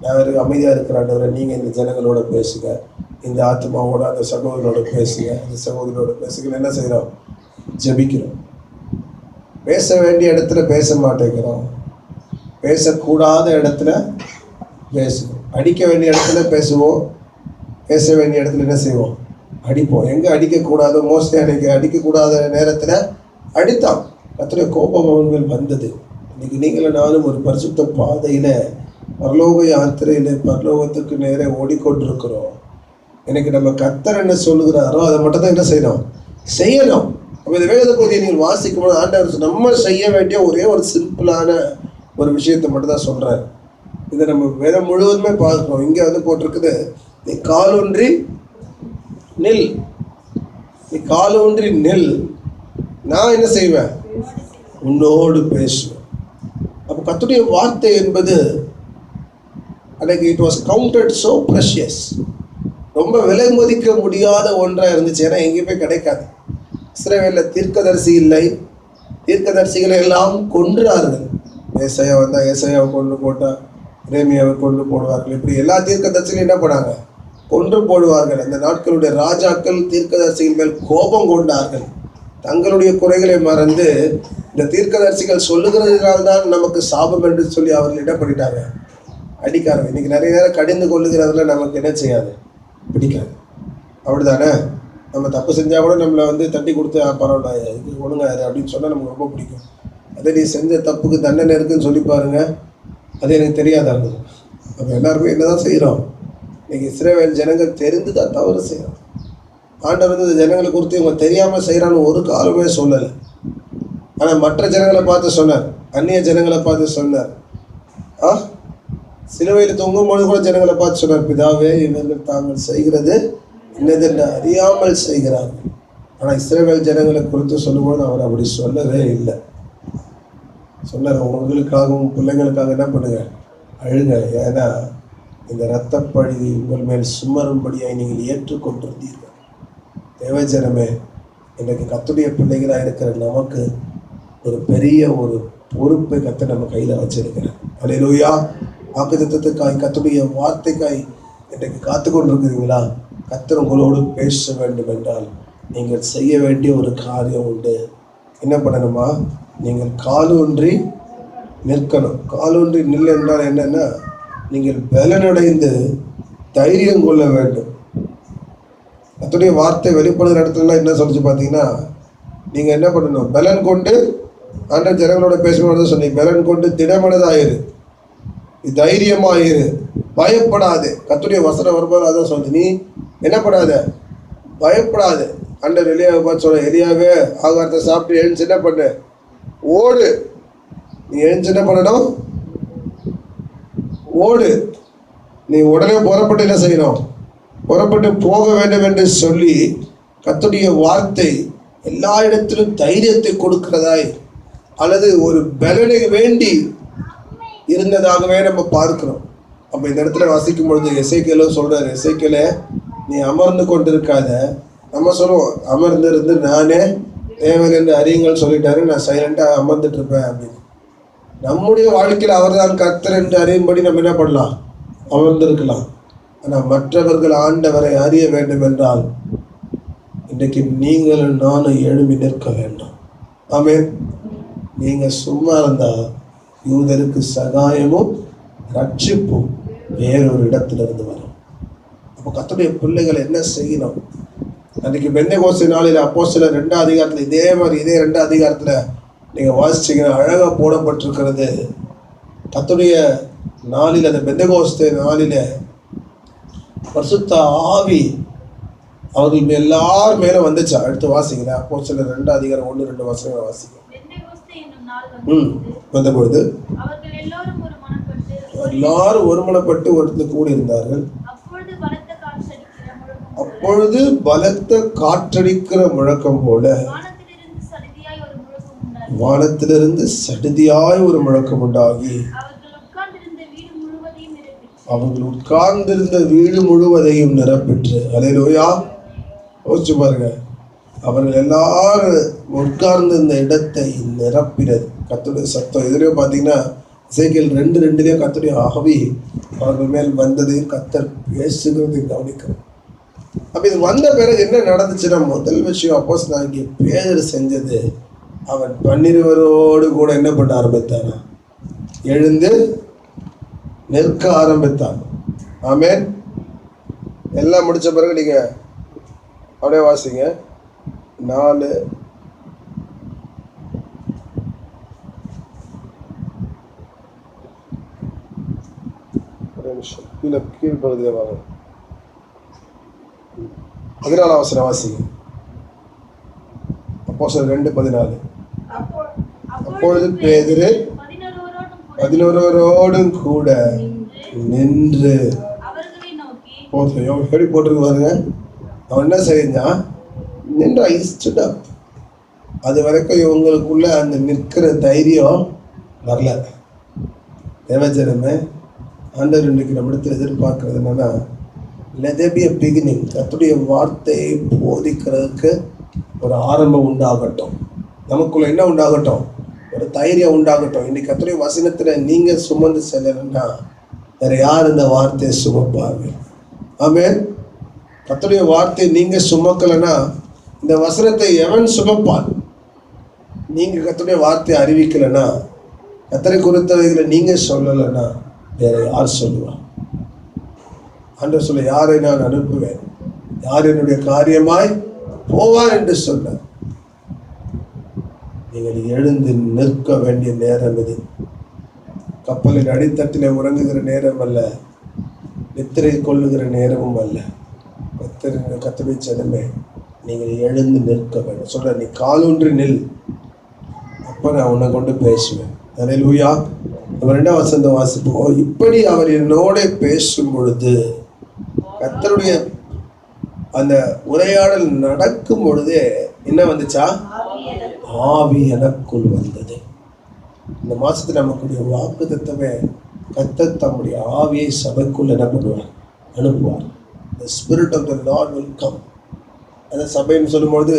நான் அமைதியாக இருக்கிற ஆண்டவரே நீங்கள் இந்த ஜனங்களோட பேசுங்க, இந்த ஆத்மாவோட அந்த சகோதரோட பேசுங்க, அந்த சகோதரோட பேசுங்க. என்ன செய்கிறோம், ஜெபிக்கிறோம். பேச வேண்டிய இடத்துல பேச மாட்டேங்கிறோம், பேசக்கூடாத இடத்துல பேசுவோம். அடிக்க வேண்டிய இடத்துல பேசுவோம், பேச வேண்டிய இடத்துல என்ன செய்வோம்? அடிப்போம். எங்கே அடிக்கக்கூடாதோ, மோஸ்ட்லி அன்னைக்கு அடிக்கக்கூடாத நேரத்தில் அடித்தான். கர்த்தருடைய கோபம் அவங்கள் வந்தது. இன்னைக்கு நீங்களும் நானும் ஒரு பரிசுத்த பாதையில் பரலோக யாத்திரையில் பரலோகத்துக்கு நேரே ஓடிக்கொண்டிருக்கிறோம். எனக்கு நம்ம கர்த்தர் என்ன சொல்லுகிறாரோ அதை மட்டும் தான் என்ன செய்யணும். அப்போ இந்த வேத பகுதியை நீங்கள் வாசிக்கும் போது ஆண்டவர் நம்ம செய்ய வேண்டிய ஒரே ஒரு சிம்பிளான ஒரு விஷயத்தை மட்டும் தான் சொல்கிறார். இதை நம்ம வேதம் முழுவதுமே பார்க்கணும். இங்கே வந்து போட்டிருக்குது, நீ காலூன்றி நில், நீ காலூன்றி நில், நான் என்ன செய்வேன்? உன்னோடு பேசுவேன். அப்போ கர்த்தருடைய வார்த்தை என்பது அன்னைக்கு it was counted so precious, ரொம்ப விலை மதிக்க முடியாத ஒன்றாக இருந்துச்சு. ஏன்னா எங்கேயுமே கிடைக்காது. இஸ்ரவேலில் தீர்க்கதரிசி இல்லை, தீர்க்கதரிசிகளை எல்லாம் கொன்றார்கள். ஏசாயா வந்தால் ஏசாயாவை கொண்டு போட்டால் எரேமியாவை கொண்டு போடுவார்கள். இப்படி எல்லா தீர்க்கதரிசிகளையும் என்ன பண்ணாங்க? கொன்று போடுவார்கள். அந்த நாட்களுடைய ராஜாக்கள் தீர்க்கதரிசிகள் மேல் கோபம் கொண்டார்கள். தங்களுடைய குறைகளை மறந்து இந்த தீர்க்கதரிசிகள் சொல்லுகிறதுனால்தான் நமக்கு சாபம் என்று சொல்லி அவர்கள் என்ன பண்ணிட்டாங்க? அடிக்காரங்க. இன்னைக்கு நிறைய நேரம் கடிந்து கொள்ளுகிறதுல நமக்கு என்ன செய்யாது? பிடிக்காது. அப்படிதானே? நம்ம தப்பு செஞ்சால் கூட நம்மளை வந்து தட்டி கொடுத்து பரவாயில்ல இது ஒழுங்காது அப்படின்னு சொன்னால் நமக்கு ரொம்ப பிடிக்கும். அதே நீ செஞ்ச தப்புக்கு தண்டனை இருக்குன்னு சொல்லி பாருங்க, அது எனக்கு தெரியாதாங்க. நம்ம எல்லாருமே என்ன தான் செய்கிறோம்? இன்னைக்கு இஸ்ரவேல் ஜனங்கள் தெரிந்து தான் தவறு செய்கிறோம். ஆண்டவர் வந்து இந்த ஜனங்களை குறித்து இவங்க தெரியாமல் செய்கிறான்னு ஒரு காலமே சொல்லலை. ஆனால் மற்ற ஜனங்களை பார்த்து சொன்னார், அந்நிய ஜனங்களை பார்த்து சொன்னார். சிலுவையில் தொங்கும்போது கூட ஜனங்களை பார்த்து சொன்னார், பிதாவே இவர்கள் தாங்கள் செய்கிறது என்னதென்று அறியாமல் செய்கிறார்கள். ஆனால் இஸ்ரவேல் ஜனங்களை குறித்து சொல்லும்போது அவர் அப்படி சொல்லவே இல்லை. சொன்னார், உங்களுக்காகவும் பிள்ளைங்களுக்காக என்ன பண்ணுங்க? அழுங்க. ஏன்னா இந்த இரத்தப்பழி உங்கள் மேல் சுமரும்படியாய் நீங்கள் ஏற்றுக்கொண்டிருந்தீர்கள். தேவஜனமே, இன்றைக்கு கர்த்தருடைய பிள்ளைகளாக இருக்கிற நமக்கு ஒரு பெரிய ஒரு பொறுப்பை கர்த்தர் நம்ம கையில் வச்சிருக்கிறார். அல்லேலூயா. வாக்குத்தத்தத்துக்காய் கர்த்தருடைய வார்த்தைக்காய் இன்றைக்கு காத்து கொண்டிருக்கிறீங்களா? கர்த்தர் உங்களோடு பேச வேண்டும் என்றால் நீங்கள் செய்ய வேண்டிய ஒரு காரியம் உண்டு. என்ன பண்ணணுமா? நீங்கள் காலூன்றி நிற்கணும். காலூன்றி நில் என்றால் என்னன்னா, நீங்கள் பலனடைந்து தைரியம் கொள்ள வேண்டும். கர்த்தருடைய வார்த்தை வெளிப்படுகிற இடத்துலலாம் என்ன சொல்லிச்சு பார்த்தீங்கன்னா, நீங்கள் என்ன பண்ணணும்? பலன் கொண்டு, ஆண்டவர் ஜனங்களோட பேசும்போது சொன்னீங்க, பலன் கொண்டு திடமனதாயிரு, தைரியமாயிரு, பயப்படாது. கர்த்தருடைய வசனம் வரும்போது அதான் சொல்லுது, நீ என்ன பண்ணாத, பயப்படாது. ஆண்டவர் எலியாவை பார்த்து சொல்ல, எலியாவே ஆகாரத்தை சாப்பிட்டு எழுந்து என்ன பண்ணு? ஓடு. நீ எழுந்து என்ன பண்ணணும்? ஓடு. நீ உடனே புறப்பட்டு என்ன செய்யணும்? புறப்பட்டு போக வேண்டும் என்று சொல்லி கர்த்தருடைய வார்த்தை எல்லா இடத்திலும் தைரியத்தை கொடுக்கிறதாய் அல்லது ஒரு பலனை வேண்டி இருந்ததாகவே நம்ம பார்க்கிறோம். அப்போ இந்த இடத்துல வாசிக்கும் பொழுது எசேக்கியேலும் சொல்றாரு, எசேக்கியேலே நீ அமர்ந்து கொண்டிருக்காத. நம்ம சொல்லுவோம், அமர்ந்திருந்து நானே தேவன் என்று அறியுங்கள் சொல்லிட்டாரு, நான் சைலண்டாக அமர்ந்துட்டு இருப்பேன் அப்படின்னு. நம்முடைய வாழ்க்கையில் அவர் தான் கர்த்தர் என்று அறியும்படி நம்ம என்ன பண்ணலாம்? அமர்ந்திருக்கலாம். ஆனால் மற்றவர்கள் ஆண்டவரை அறிய வேண்டும் என்றால் இன்றைக்கு நீங்களும் நானும் எழும்பி நிற்க வேண்டும். ஆமென். நீங்கள் சும்மா இருந்தால் யூதருக்கு சகாயமும் ரட்சிப்பும் வேறொரு இடத்திலிருந்து வரும். அப்போ கர்த்தருடைய பிள்ளைகள் என்ன செய்யணும்? அன்றைக்கி பெந்தெகோஸ்து நாளில் அப்போஸ்தலர் 2ஆம் அதிகாரத்தில் இதே மாதிரி இதே 2ஆம் அதிகாரத்தில் நீங்கள் வாசிச்சிங்கன்னா அழகாக போடப்பட்டிருக்கிறது. கர்த்தருடைய நாளில், அந்த பெந்தெகோஸ்து நாளில் பரிசுத்த ஆவி அவர்கள் எல்லாரும் மேலே வந்துச்சா. அடுத்து வாசிக்கிறேன். அப்போஸ்தலர் 2ஆம் அதிகாரம் 1-2 வசனங்களை வாசிக்கிறேன். வந்தபொழுது எல்லாரும் ஒருமனப்பட்டு ஒருத்தர் கூடி இருந்தார்கள். அப்பொழுது பலத்த காற்றடிக்கிற முழக்கம் போல வானத்திலிருந்து சடுதியாய் ஒரு முழக்கம் உண்டாகி அவர்கள் உட்கார்ந்திருந்த வீடு முழுவதையும் நிரப்பிற்று. அல்லேலூயா. யோசிச்சு பாருங்க, அவர்கள் எல்லாரும் உட்கார்ந்திருந்த இடத்தை நிரப்பினது கர்த்தருடைய சத்தம். இதுலயும் பார்த்தீங்கன்னா எசேக்கியேல் 2:2 கர்த்தருடைய ஆவி அவர்கள் மேல் வந்ததையும் கர்த்தர் பேசுகிறதையும் கவனிக்கிறோம். அப்போ இது வந்த பிறகு என்ன நடந்துச்சுன்னா, முதல் விஷயம் அப்போஸ்தலனாகிய பேதுரு செஞ்சது, அவன் 12 கூட என்ன பண்ண ஆரம்பித்தானா? எழுந்து நிற்க ஆரம்பித்தான். ஆமென். எல்லாம் முடிச்ச பிறகு நீங்க அப்படியே வாசிங்க. 4 கீழ்பகுதியில் வாங்க. 14 வசனம் வாசிங்க. அப்போஸ்தலர் 2:14. அப்பொழுது பேதுரு 11 கூட நின்று போதும் எப்படி போட்டிருக்கு பாருங்க. அவன் என்ன செஞ்சான்? நின்று stood up. அது வரைக்கும் இவங்களுக்குள்ள அந்த நிற்கிற தைரியம் வரல. தேவஜனமே, ஆண்டவர் இன்றைக்கு நம்மிடத்தில் எதிர்பார்க்கறது என்னன்னா, let there be a beginning. கர்த்தருடைய வார்த்தையை போதிக்கிறதுக்கு ஒரு ஆரம்பம் உண்டாகட்டும். நமக்குள்ள என்ன உண்டாகட்டும்? ஒரு தைரியம் உண்டாகட்டும். இன்னைக்கு கர்த்தருடைய வசனத்துல நீங்க சுமந்து செல்லணும்னா வேற யார் இந்த வார்த்தையை சுமப்பாங்க? ஆமென். கர்த்தருடைய வார்த்தையை நீங்க சுமக்கலைன்னா இந்த வசனத்தை எவன் சுமப்பான்? நீங்க கர்த்தருடைய வார்த்தையை அறிவிக்கலைன்னா, கர்த்தரை குறித்தவைகளை நீங்க சொல்லலைன்னா வேற யார் சொல்லுவா? ஆண்டவர் சொல்ல, யாரை நான் அனுப்புவேன், யார் என்னுடைய காரியமாய் போவார் என்று சொன்னார். நீங்கள் எழுந்து நிற்க வேண்டிய நேரம் இது. கப்பலின் அடித்தட்டிலே உறங்குகிற நேரம் அல்ல, நித்திரை கொள்ளுகிற நேரமும் அல்ல. கர்த்தருடைய ஜனமே, நீங்கள் எழுந்து நிற்க வேண்டும். சொல்ற, நீ காலூன்றி நில், அப்ப நான் உன்னை கொண்டு பேசுவேன். அல்லேலூயா. நம்ம 2ஆம் வசனத்தை வாசிப்போம். இப்படி அவர் என்னோட பேசும் பொழுது, கர்த்தருடைய அந்த உரையாடல் நடக்கும் பொழுதே என்ன வந்துச்சா? ஆவி எனக்குள் வந்தது. இந்த மாசத்துல நமக்குடைய வாக்குத்தத்தமே, கர்த்தர் தம்முடைய ஆவியை சபைக்குள் என்ன பண்ணுவார்? அனுப்புவார். The spirit of the Lord will come. அந்த சபைன்னு சொல்லும்பொழுது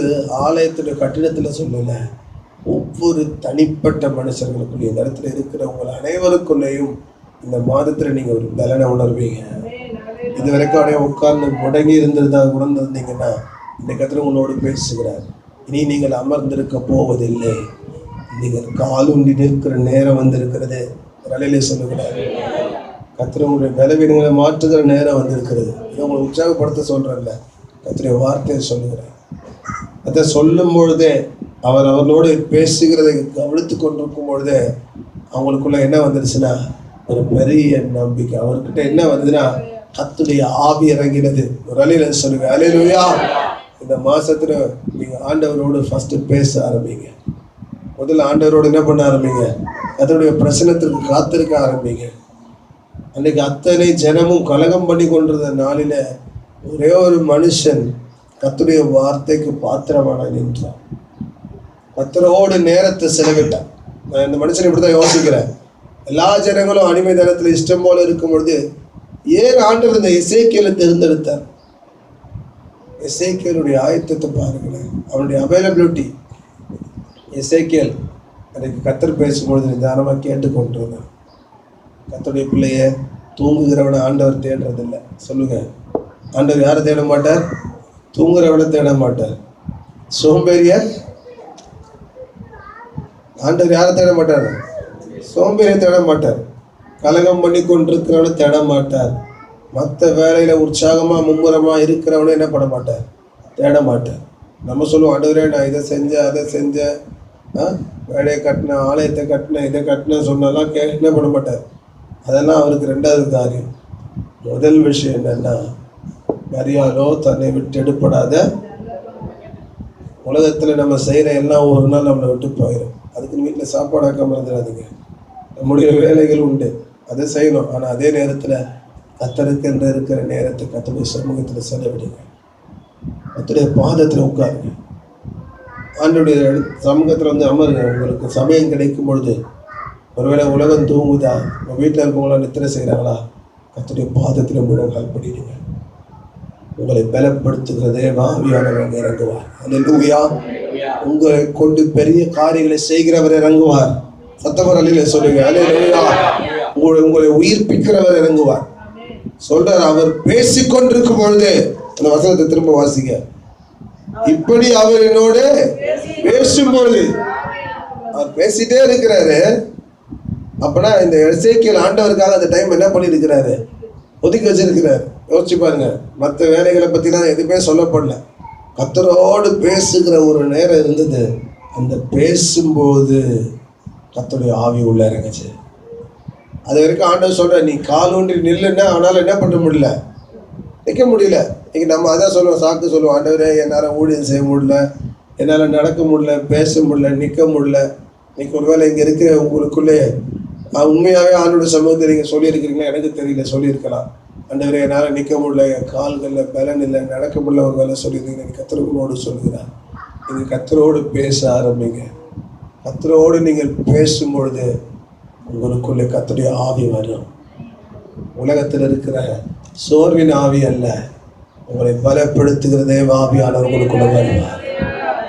ஆலயத்துடைய கட்டிடத்தில் சொல்லல, ஒவ்வொரு தனிப்பட்ட மனுஷர்களுக்குள்ளே இந்த இடத்துல இருக்கிற உங்கள் அனைவருக்குள்ளேயும் இந்த மாதத்துல நீங்க ஒரு பலனை உணர்வீங்க. இது வரைக்கும் அப்படியே உட்கார்ந்து முடங்கி உணர்ந்திருந்தீங்கன்னா இந்த கத்திர உங்களோடு பேசுகிறார். இனி நீங்கள் அமர்ந்திருக்க போவதில்லை, நீங்கள் காலூண்டி நிற்கிற நேரம் வந்திருக்கிறது. ரலையிலே சொல்லுகிறார், கத்திர உங்களுடைய பலவீனங்களை மாற்றுகிற நேரம் வந்திருக்கிறது. இதை உங்களை உற்சாகப்படுத்த சொல்றேன்ல, கத்திர வார்த்தையை சொல்லுகிறார். அதை சொல்லும் பொழுதே, அவர்களோடு பேசுகிறதை கவனித்து கொண்டிருக்கும் பொழுதே அவங்களுக்குள்ள என்ன வந்துருச்சுன்னா ஒரு பெரிய நம்பிக்கை. அவர்கிட்ட என்ன வந்ததுன்னா கர்த்தருடைய ஆவி இறங்கினது. ஒரு அலையில சொல்லுங்க, அல்லேலூயா. இந்த மாசத்துல நீங்க ஆண்டவரோடு ஃபர்ஸ்ட் பேச ஆரம்பிங்க. முதல்ல ஆண்டவரோடு என்ன பண்ண ஆரம்பிங்க? அதனுடைய பிரசனத்திற்கு காத்திருக்க ஆரம்பிங்க. அன்னைக்கு அத்தனை ஜனமும் கலகம் பண்ணி கொண்டிருந்த நாளில ஒரே ஒரு மனுஷன் கர்த்தருடைய வார்த்தைக்கு பாத்திரமான நின்றான். கர்த்தரோடு நேரத்தை செலவிட்டான். நான் இந்த மனுஷன் இப்படிதான் யோசிக்கிறேன். எல்லா ஜனங்களும் அடிமை தனத்துல இஷ்டம் போல இருக்கும் பொழுது ஏன் ஆண்டவர் இந்த எசேக்கியேலை தேர்ந்தெடுத்தார்? எசேக்கியேலுடைய ஆயத்தத்தை பாருங்களேன், அவனுடைய அவைலபிலிட்டி. எசேக்கியேல் அன்றைக்கு கர்த்தர் பேசும்பொழுது நிதானமா கேட்டுக்கொண்டிருந்தான். கர்த்தருடைய பிள்ளைய தூங்குகிறவனை ஆண்டவர் தேடுறதில்லை. சொல்லுங்க, ஆண்டவர் யாரை தேட மாட்டார்? தூங்குறவனை தேட மாட்டார். சோம்பேறிய ஆண்டவர் யாரை தேட மாட்டார்? சோம்பேறியை தேட மாட்டார். கலகம் பண்ணி கொண்டிருக்கிறவனை தேட மாட்டார். மற்ற வேலையில உற்சாகமா மும்முரமா இருக்கிறவனை என்ன பண்ண மாட்டார்? தேட மாட்டார். நம்ம சொல்லுவோம், ஆண்டவரே நான் இதை செஞ்சேன், அதை செஞ்சேன், வேலையை கட்டினேன், ஆலயத்தை கட்டினேன், இதை கட்டினேன் சொன்னாலாம் என்ன பண்ண மாட்டார். அதெல்லாம் அவருக்கு 2வது காரியம். முதல் விஷயம் என்னன்னா, மரியாதோ தன்னை விட்டு எடுப்படாத. உலகத்துல நம்ம செய்யற எல்லாம் ஒரு நாள் நம்மளை விட்டு போயிடும். அதுக்கு வீட்டில் சாப்பாடு ஆக்காம இருந்துடாதீங்க. நம்முடைய வேலைகள் உண்டு, அதை செய்யணும். ஆனால் அதே நேரத்தில் கர்த்தருக்கு இருக்கிற நேரத்தை கர்த்தருடைய சமூகத்தில் செலவிடுங்க. கர்த்தருடைய பாதத்தில் உட்காருங்க. ஆண்டவருடைய சமூகத்தில் வந்து அமருங்க. உங்களுக்கு சமயம் கிடைக்கும் பொழுது, ஒருவேளை உலகம் தூங்குதா, உங்கள் வீட்டில் இருக்கவங்களாம் நித்திரை செய்கிறாங்களா, கர்த்தருடைய பாதத்தில் முழங்கால் படிடுங்க. உங்களை பலப்படுத்துகிறதே ஆவியானவர் இறங்குவார். அல்லேலூயா. உங்களை கொண்டு பெரிய காரியங்களை செய்கிறவர் இறங்குவார். சத்தவர் அல்லேலூயா சொல்லுங்க, அல்லேலூயா. உங்களை உயிர்ப்பிக்கிறவர் இறங்குவார். சொல்றார், அவர் பேசிக்கொண்டிருக்கும் பொழுது, அந்த வசனத்தை திரும்ப வாசிங்க. இப்படி அவர் என்னோட பேசும்பொழுது, அவர் பேசிட்டே இருக்கிறாரு. அப்பனா இந்த எசேக்கியேல் ஆண்டவருக்காக அந்த டைம் என்ன பண்ணியிருக்கிறாரு, ஒதுக்கி வச்சிருக்கிறார். யோசிச்சு பாருங்க. மற்ற வேலைகளை பற்றிலாம் எதுவுமே சொல்லப்படல. கர்த்தரோடு பேசுகிற ஒரு நேரம் இருந்தது. அந்த பேசும்போது கர்த்தருடைய ஆவி உள்ள இறங்குச்சு. அது வரைக்கும் ஆண்டவர் சொல்ற, நீ கால் ஊன்றி நில்லுன்னா அவனால் என்ன பண்ண முடியல, நிற்க முடியல. இன்னைக்கு நம்ம அதான் சொல்லுவோம், சாக்கு சொல்லுவோம், ஆண்டவரே என்னால் ஊழியம் செய்ய முடியல, என்னால் நடக்க முடியல, பேச முடியல, நிற்க முடியல. இன்னைக்கு ஒருவேளை இங்கே இருக்கிற உங்களுக்குள்ளே உண்மையாகவே ஆண்டோட சமூகத்தை நீங்கள் சொல்லியிருக்கிறீங்களா எனக்கு தெரியல, சொல்லியிருக்கலாம். ஆண்டவரே என்னால் நிற்க முடியல, என் கால்களில் பலன் இல்லை, நடக்க முடியல, ஒரு வேலை சொல்லியிருக்கீங்க. கர்த்தரோடு சொல்லுகிறேன், நீங்கள் கர்த்தரோடு பேச ஆரம்பிங்க. கர்த்தரோடு நீங்கள் பேசும்பொழுது உங்களுக்குள்ளே கர்த்தருடைய ஆவி வரும். உலகத்தில் இருக்கிற சோர்வின் ஆவி அல்ல, உங்களை பலப்படுத்துகிற தேவ ஆவியானவர் உங்களுக்குள்ள வருவார்.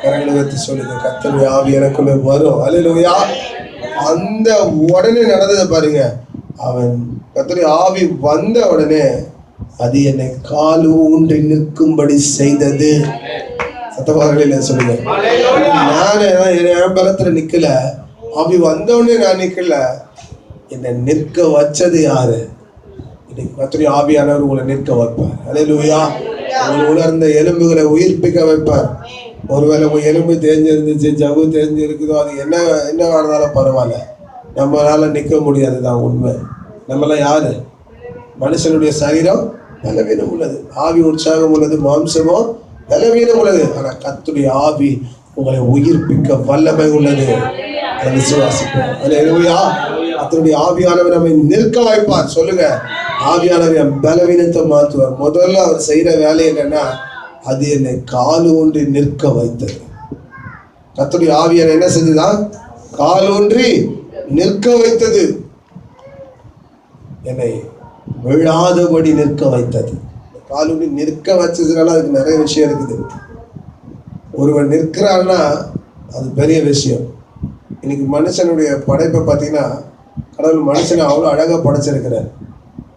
கரங்களை வைத்து சொல்லுங்க, கர்த்தருடைய ஆவி எனக்குள்ள வரும். அல்லேலூயா. அந்த உடனே நடந்ததை பாருங்க. அவன் கர்த்தருடைய ஆவி வந்த உடனே அது என்னை கால் ஊன்றி நிற்கும்படி செய்தது. சத்தமாக சொல்லுங்க. நான் என் பலத்துல நிக்கல, ஆவி வந்த உடனே நான் நிக்கல, என்னை நிற்க வச்சது யாரு? இன்னைக்கு கர்த்தருடைய ஆவியானவர் உங்களை நிற்க வைப்பார். அல்லேலூயா. உங்களை உணர்ந்த எலும்புகளை உயிர்ப்பிக்க வைப்பார். ஒருவேளை உங்க எலும்பு தேஞ்சிருந்துச்சு, ஜவ்வு தேஞ்சிருக்குதோ, அது என்ன ஆனாலும் பரவாயில்ல, நம்மளால நிற்க முடியாது தான் உண்மை. நம்மளாம் யாரு? மனுஷனுடைய சரீரம் பலவீனம் உள்ளது, ஆவி உற்சாகம் உள்ளது, மாம்சமோ பலவீனம் உள்ளது. ஆனா கர்த்தருடைய ஆவி உங்களை உயிர்ப்பிக்க வல்லமை உள்ளது. அதை விசுவாசிப்போம். அல்லேலூயா. கர்த்தருடைய ஆவியானவர் நம்மை நிற்க வைப்பார். சொல்லுங்க, ஆவியானவர் பலவீனத்தை மாற்றுவார். முதல்ல அவர் செய்யற வேலை என்னன்னா, அது என்னை கால் ஊன்றி நிற்க வைத்தது. கர்த்தருடைய ஆவியான என்ன செஞ்சுதான்? கால் ஊன்றி நிற்க வைத்தது. என்னை விழாதபடி நிற்க வைத்தது. கால் ஊன்றி நிற்க வச்சதுனால அதுக்கு நிறைய விஷயம் இருக்குது. ஒருவன் நிற்கிறான்னா அது பெரிய விஷயம். இன்னைக்கு மனுஷனுடைய படைப்பை பார்த்தீங்கன்னா, கடவுள் மனுஷனை அவ்வளோ அழகாக படைச்சிருக்கிறார்.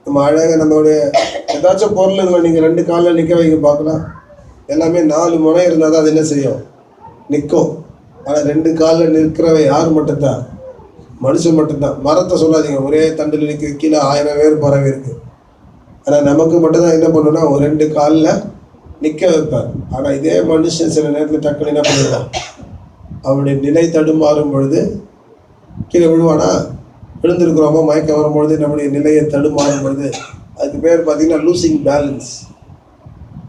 நம்ம அழகாக நம்மளுடைய ஏதாச்சும் பொருளுங்களை நீங்கள் 2 காலில் நிற்க வைக்க பார்க்கலாம். எல்லாமே 4 முனை இருந்தால் தான் அது என்ன செய்யும்? நிற்கும். ஆனால் 2 காலில் நிற்கிறவன் யார் மட்டும்தான்? மனுஷன் மட்டும்தான். மரத்தை சொல்லாதீங்க, ஒரே தண்டில் நிற்க கீழே 1000 பேர் பறவை இருக்கு. ஆனால் நமக்கு மட்டும்தான் என்ன பண்ணணும்னா ஒரு 2 காலில் நிற்க வைப்பார். ஆனால் இதே மனுஷன் சில நேரத்தில் டக்குன்னு என்ன பண்ணிடுவான்? அவனுடைய நிலை தடுமாறும் பொழுது கீழே விழுவானா? விழுந்திருக்கிறோமோ மயக்கம் வரும்பொழுது நம்முடைய நிலையை தடுமாறும் பொழுது அதுக்கு பேர் பார்த்தீங்கன்னா லூசிங் பேலன்ஸ்.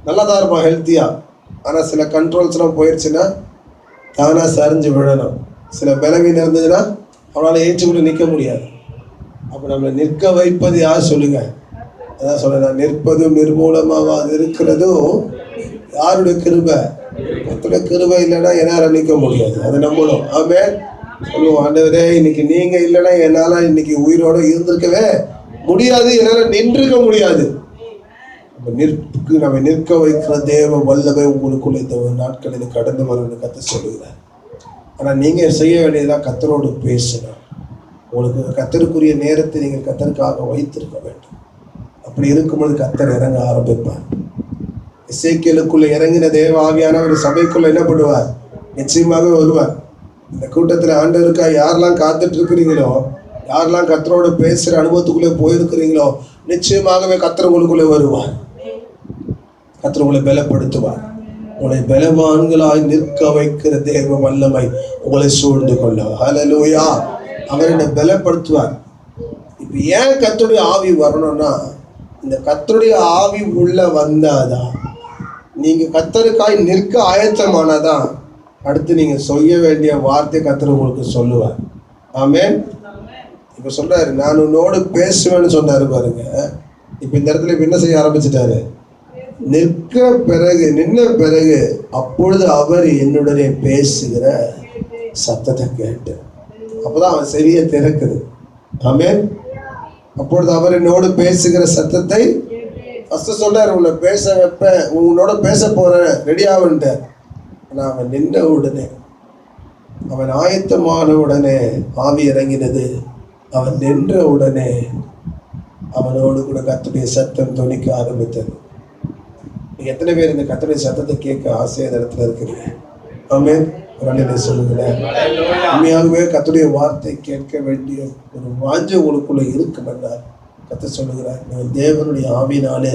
நல்லா தான் இருப்பான் ஹெல்த்தியாக, ஆனால் சில கண்ட்ரோல்ஸ்லாம் போயிடுச்சுன்னா தானாக சரிஞ்சு விழணும். சில பலவீனம் இருந்ததுன்னா அவனால் ஏற்றுக்கொண்டு நிற்க முடியாது. அப்போ நம்மளை நிற்க வைப்பது யார் சொல்லுங்க? அதான் சொல்ல, நிற்பதும் நிர்மூலமாக அது இருக்கிறதும் யாருடைய கிருபை? கர்த்தருடைய கிருபை இல்லைன்னா என்னால் நிற்க முடியாது. அதை நம்பணும். ஆமென். சொல்லுவோம், ஆண்டவரே இன்னைக்கு நீங்க இல்லைன்னா என்னால் இன்னைக்கு உயிரோடு இருந்திருக்கவே முடியாது, என்னால் நின்றுக்க முடியாது. நம்ம நிற்க வைக்கிற தேவ வல்லமை உங்களுக்குள்ள இந்த நாட்களில் கடந்து வரும்னு கர்த்தர் சொல்லுகிறார். ஆனால் நீங்கள் செய்ய வேண்டியதுதான் கர்த்தரோடு பேசணும். உங்களுக்கு கர்த்தருக்குரிய நேரத்தை நீங்கள் கர்த்தருக்காக வைத்திருக்க வேண்டும். அப்படி இருக்கும்போது கர்த்தர் இறங்க ஆரம்பிப்பார். எசேக்கியேலுக்குள்ள இறங்கின தேவ ஆவியான ஒரு சபைக்குள்ள என்ன பண்ணுவார்? நிச்சயமாக வருவார். இந்த கூட்டத்தில் ஆண்டவருக்கா யாரெல்லாம் காத்துட்டு இருக்கிறீங்களோ, யாரெல்லாம் கர்த்தரோடு பேசுகிற அனுபவத்துக்குள்ளே போயிருக்கிறீங்களோ, நிச்சயமாகவே கர்த்தர் உங்களுக்குள்ளே வருவார். கர்த்தர் உங்களை பலப்படுத்துவார். உங்களை பலவான்களாய் நிற்க வைக்கிற தேவ வல்லமை உங்களை சூழ்ந்து கொள்ளும். ஹல்லேலூயா. அவர் என்னை பலப்படுத்துவார். இப்போ ஏன் கர்த்தருடைய ஆவி வரணும்னா, இந்த கர்த்தருடைய ஆவி உள்ள வந்தாதான், நீங்க கர்த்தருக்காய் நிற்க ஆயத்தமானதான் அடுத்து நீங்க செய்ய வேண்டிய வார்த்தை கர்த்தர் உங்களுக்கு சொல்லுவார். ஆமென். இப்ப சொல்றாரு, நான் உன்னோடு பேசுவேன்னு சொன்னாரு பாருங்க. இப்ப இந்த இடத்துல என்ன செய்ய ஆரம்பிச்சுட்டாரு? நிற்க பிறகு, நின்ன பிறகு, அப்பொழுது அவர் என்னுடனே பேசுகிற சத்தத்தை கேட்டு, அப்பதான் அவன் செவியை திறக்குது. ஆமென். அப்பொழுது அவர் என்னோடு பேசுகிற சத்தத்தை ஃபர்ஸ்ட் சொல்றாரு, உன்னை பேச வைப்பேன், உன்னோட பேச போறேன், ரெடியாகன்ட்டு. ஆனால் அவன் நின்ற உடனே, அவன் ஆயத்தமான உடனே ஆவி இறங்கினது. அவன் நின்ற உடனே அவனோடு கூட கர்த்தருடைய சத்தம் துணிக்க ஆரம்பித்தது. நீங்க எத்தனை பேர் இந்த கர்த்தருடைய சத்தத்தை கேட்க ஆசையா இடத்துல இருக்கிறீங்க? ஆமென். ஒரு சொல்லுகிறேன். உண்மையாகவே கர்த்தருடைய வார்த்தை கேட்க வேண்டிய ஒரு வாஞ்சை உங்களுக்குள்ள இருக்கும் என்றால் கர்த்தர் சொல்லுகிறார், நீங்கள் தேவனுடைய ஆவியினாலே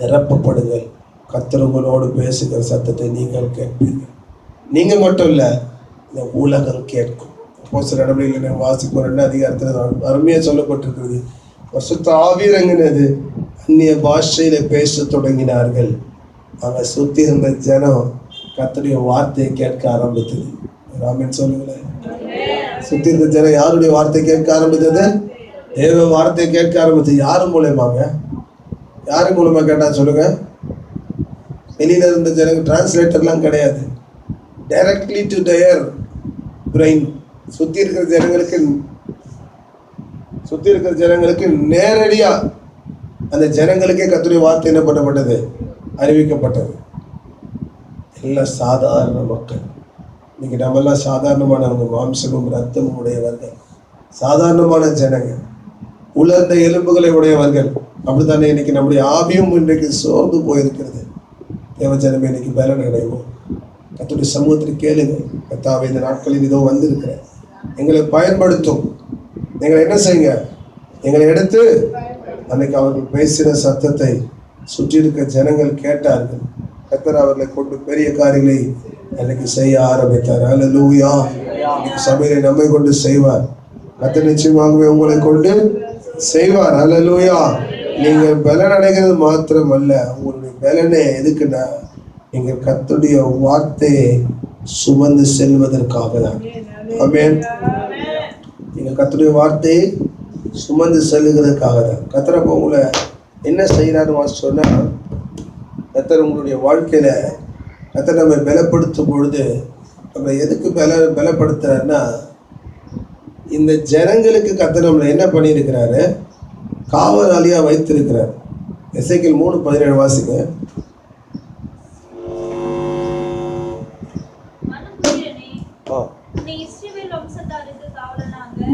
நிரப்பப்படுங்கள். கர்த்தர் உங்களோடு பேசுகிற சத்தத்தை நீங்கள் கேட்பீர்கள். நீங்கள் மட்டும் இல்லை, இந்த உலகம் கேட்கும். அப்போ சில நடவடிக்கைகளை வாசிப்போம் 2 அதிகாரத்தில் அருமையாக சொல்லப்பட்டிருக்கிறது. பரிசுத்த ஆவியிறங்கினது, அந்நிய பாஷையில பேச தொடங்கினார்கள். அங்கே சுற்றி இருந்த ஜனம் கர்த்தருடைய வார்த்தையை கேட்க ஆரம்பித்தது. ராமன் சொல்லுங்களேன். சுற்றி இருந்த ஜனம் யாருடைய வார்த்தை கேட்க ஆரம்பித்தது? தேவ வார்த்தையை கேட்க ஆரம்பித்தது. யாரு மூலயமாங்க? யாரு மூலமா கேட்டா சொல்லுங்க? வெளியில இருந்த ஜனங்க டிரான்ஸ்லேட்டர்லாம் கிடையாது. Directly to their brain. சுற்றி இருக்கிற ஜனங்களுக்கு நேரடியா அந்த ஜனங்களுக்கே கர்த்தருடைய வார்த்தை என்ன பண்ணப்பட்டது? அறிவிக்கப்பட்டது. எல்லாம் சாதாரண மக்கள். இன்னைக்கு நம்மெல்லாம் சாதாரணமானவங்க, மாம்சமும் ரத்தமும் உடையவர்கள், சாதாரணமான ஜனங்க, உலர்ந்த எலும்புகளை உடையவர்கள். அப்படித்தானே இன்னைக்கு நம்முடைய ஆவியும் இன்றைக்கு சோர்ந்து போயிருக்கிறது. தேவஜனமே இன்னைக்கு பலன் அடைவோம். கர்த்தருடைய சமூகத்தில் கேளுங்க, கர்த்தாவே இந்த நாட்களில் இதோ வந்திருக்கிறேன், எங்களை பயன்படுத்தும். நீங்கள் என்ன செய்யுங்க? எங்களை எடுத்து அன்னைக்கு அவர்கள் பேசின சத்தத்தை சுற்றி இருக்க ஜனங்கள் கேட்டார்கள். கர்த்தர் அவர்களை கொண்டு பெரிய காரியங்களை அன்னைக்கு செய்ய ஆரம்பித்தார். அல்லேலூயா. இன்னைக்கு சபையை நம்மை கொண்டு செய்வார். கர்த்தர் நிச்சயமாகவே உங்களை கொண்டு செய்வார். அல்லேலூயா. நீங்கள் பலன் அடைகிறது மாத்திரம் அல்ல, உங்களுடைய பலனே எதுக்குன்னா நீங்கள் கர்த்தருடைய வார்த்தையை சுமந்து செல்வதற்காக தான். ஆமென். நீங்கள் கர்த்தருடைய வார்த்தையை சுமந்து செல்லுகிறதுக்காக தான். கர்த்தர் அப்போ உங்களை என்ன செய்யறாருன்னு சொன்னா, கர்த்தர் உங்களுடைய வாழ்க்கையில கர்த்தர் நம்ம பலப்படுத்தும் பொழுது நம்ம எதுக்கு பலப்படுத்துறாருன்னா, இந்த ஜனங்களுக்கு கர்த்தர் நம்மளை என்ன பண்ணியிருக்கிறாரு? காவலாளியா வைத்திருக்கிறார். எசேக்கியேல் 3:17 வாசிங்க.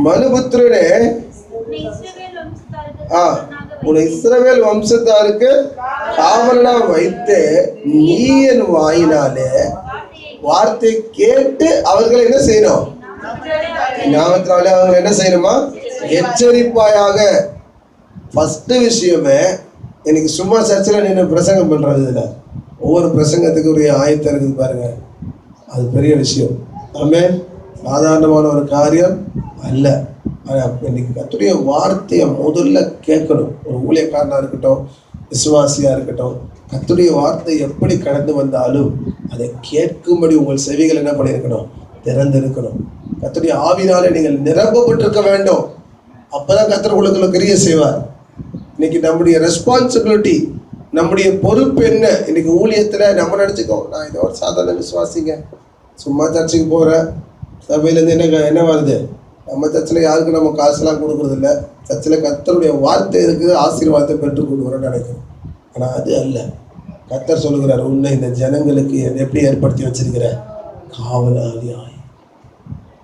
மனுபுத்திரனே, உன்னை இஸ்ரவேல் வம்சத்தாருக்கு காவலனா வைத்து நீ என் வாயினாலே வார்த்தை கேட்டு அவர்களை என்ன செய்யணும்? ஞாபகத்தினாலே அவங்க என்ன செய்யணுமா? எச்சரிப்பாயாக. ஃபர்ஸ்ட் விஷயமே, எனக்கு சும்மா சர்ச்சில் நின்று பிரசங்கம் பண்றது இல்லை. ஒவ்வொரு பிரசங்கத்துக்கு ஒரு ஆயத்தம் இருக்குது பாருங்க, அது பெரிய விஷயம். ஆமென். சாதாரணமான ஒரு காரியம் அல்ல. இன்னைக்கு கர்த்தருடைய வார்த்தையை முதல்ல கேட்கணும். ஒரு ஊழியக்காரனா இருக்கட்டும், விசுவாசியா இருக்கட்டும், கர்த்தருடைய வார்த்தை எப்படி கடந்து வந்தாலும் அதை கேட்கும்படி உங்கள் செவிகள் என்ன பண்ணியிருக்கணும்? திறந்திருக்கணும். கர்த்தருடைய ஆவினாலே நீங்கள் நிரப்பப்பட்டிருக்க வேண்டும். அப்பதான் கர்த்தர் உங்களுக்கு கிரியை செய்வார். இன்னைக்கு நம்முடைய ரெஸ்பான்சிபிலிட்டி, நம்முடைய பொறுப்பு என்ன? இன்னைக்கு ஊழியத்துல நம்ம நினைச்சுக்கோ, நான் இதை ஒரு சாதாரண விசுவாசிங்க, சும்மா சர்ச்சுக்கு போறேன், சபையிலேருந்து என்ன வருது? நம்ம சர்ச்சில் யாருக்கு நம்ம காசுலாம் கொடுக்குறது இல்லை. சர்ச்சில் கர்த்தருடைய வார்த்தை இருக்குது, ஆசீர்வாதத்தை பெற்றுக் கொடுக்குறோன்னு நினைக்கிறோம். ஆனால் அது அல்ல. கர்த்தர் சொல்லுகிறார், உன்னை இந்த ஜனங்களுக்கு எப்படி ஏற்படுத்தி வச்சிருக்கிற? காவலாளியாய்,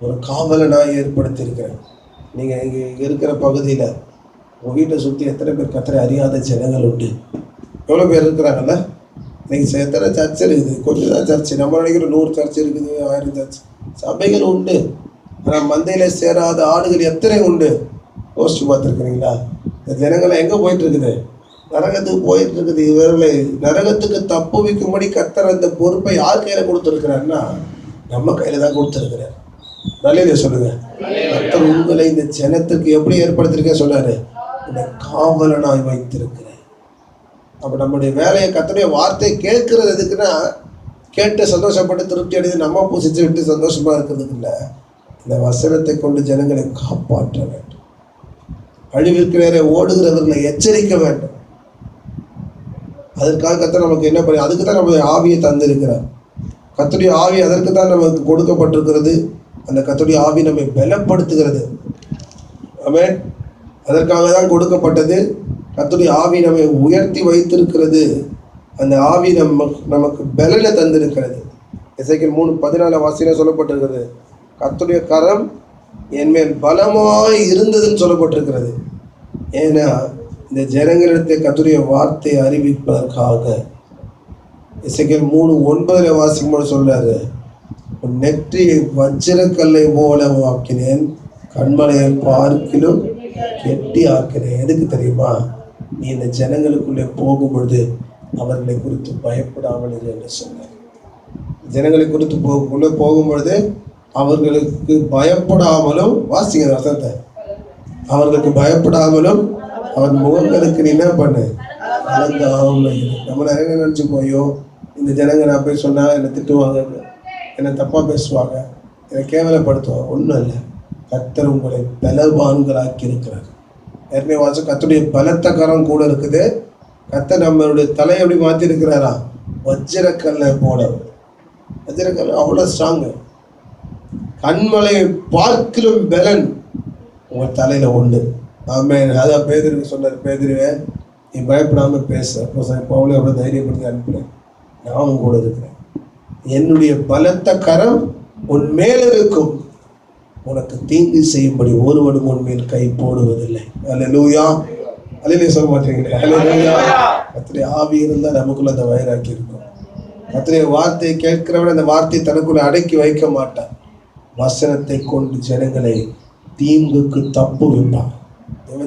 ஒரு காவலனாய் ஏற்படுத்தி இருக்கிறேன். நீங்கள் இங்கே இருக்கிற பகுதியில் உங்கள் வீட்டை சுற்றி எத்தனை பேர் கர்த்தரை அறியாத ஜனங்கள் உண்டு? எவ்வளோ பேர் இருக்கிறாங்கல்ல? இன்னைக்கு எத்தனை சர்ச் இருக்குது? கொஞ்சம் தான் சர்ச்சு. நம்ம நினைக்கிற 100 சர்ச் இருக்குது, 1000 சர்ச். சபைகள் உண்டு, ஆனால் மந்தையில சேராத ஆடுகள் எத்தனை உண்டு? யோசிச்சு பார்த்துருக்குறீங்களா? இந்த ஜனங்களை எங்கே போயிட்டு இருக்குது? நரகத்துக்கு போயிட்டு இருக்குது. இவர்களை நரகத்துக்கு தப்பு வைக்கும்படி கர்த்தர் அந்த பொறுப்பை யார் கையில் கொடுத்துருக்கிறாருன்னா நம்ம கையில் தான் கொடுத்துருக்கிறார். நல்லதே சொல்லுங்க. கர்த்தர் உங்களை இந்த ஜனத்துக்கு எப்படி ஏற்படுத்திருக்க சொன்னாரு? இந்த காவலனாய் வைத்திருக்கிறேன். அப்போ நம்முடைய வேலையை கர்த்தருடைய வார்த்தை கேட்கறது எதுக்குன்னா, கேட்டு சந்தோஷப்பட்டு திருப்தி அடைந்து நம்ம பூசிச்சு விட்டு சந்தோஷமா இருக்கிறதுக்கு இல்லை, இந்த வசனத்தை கொண்டு ஜனங்களை காப்பாற்ற வேண்டும். அழிவிற்கு நேரே ஓடுகிறவர்களை எச்சரிக்க வேண்டும். அதற்காக கர்த்தர் நமக்கு என்ன பண்ணி, அதுக்கு தான் நம்ம ஆவியை தந்திருக்கிறார். கர்த்தருடைய ஆவி அதற்கு தான் நமக்கு கொடுக்கப்பட்டிருக்கிறது. அந்த கர்த்தருடைய ஆவி நம்மை பலப்படுத்துகிறது. ஆமென். அதற்காக தான் கொடுக்கப்பட்டது. கர்த்தருடைய ஆவி நம்மை உயர்த்தி வைத்திருக்கிறது. அந்த ஆவி நமக்கு பலனை தந்திருக்கிறது. எசேக்கியேல் 3:14 வாசியில சொல்லப்பட்டிருக்கிறது, கர்த்தருடைய கரம் என் மேல் பலமாய் இருந்ததுன்னு சொல்லப்பட்டிருக்கிறது. ஏன்னா இந்த ஜனங்களிடத்தை கர்த்தருடைய வார்த்தையை அறிவிப்பதற்காக. எசேக்கியேல் 3:9 வாசிக்கும்போது சொல்றாரு, உன் நெற்றியை வஜ்ரக்கல்லை போல ஆக்கினேன், கண்மலையை பார்க்கிலும் கெட்டி ஆக்கினேன். எதுக்கு தெரியுமா? நீ இந்த ஜனங்களுக்குள்ளே போகும்பொழுது அவர்களை குறித்து பயப்படாமல் இரு என்று சொன்னார். ஜனங்களை குறித்து போகும்பொழுது அவர்களுக்கு பயப்படாமலும், வாசிங்க அர்த்தத்தை, அவர்களுக்கு பயப்படாமலும் அவன் முகங்களுக்கு நீ என்ன பண்ணு, அலங்காமல் இரு. நம்ம நிறைய நினைச்சு போயோ, இந்த ஜனங்க நான் போய் சொன்னா என்னை திட்டுவாங்க, என்னை தப்பா பேசுவாங்க, என்னை கேவலப்படுத்துவாங்க. ஒன்றும் இல்லை, கர்த்தர் உங்களை பலவான்களாக்கி இருக்கிறார். ஏற்கனவே வாசம் கர்த்தருடைய பலத்த கரம் கூட இருக்குது. கர்த்தர் நம்மளுடைய தலையை எப்படி மாற்றி இருக்கிறாரா? வஜ்ரக்கல்லை போல. வஜ்ரக்கல்லை அவ்வளோ ஸ்ட்ராங்கு. கண்மலை பார்க்கிலும் பலன் உங்கள் தலையில உண்டு. ஆமென். அதான் பேதுருக்கு சொன்னார், பேதுருவே நீ பயப்படாம பேச. பவுலை அவ்வளோ தைரியப்படுத்தி அனுப்புறேன், நான் கூட இருக்கிறேன், என்னுடைய பலத்த கரம் உன் மேல் இருக்கும், உனக்கு தீங்கு செய்யும்படி ஒருவனும் உன் மேல் கை போடுவதில்லை. அல்லேலூயா. அல்லேலூயா சொல்ல மாட்டீங்களே? அல்லேலூயா. கர்த்தருடைய ஆவி இருந்தால் நமக்குள்ள அந்த வைராக்கி இருக்கும். கர்த்தருடைய வார்த்தையை கேட்கிறவன் அந்த வார்த்தையை தனக்குள்ள அடக்கி வைக்க மாட்டான். வசனத்தை கொண்டு ஜனங்களை தீங்குக்கு தப்பு வைப்பான்.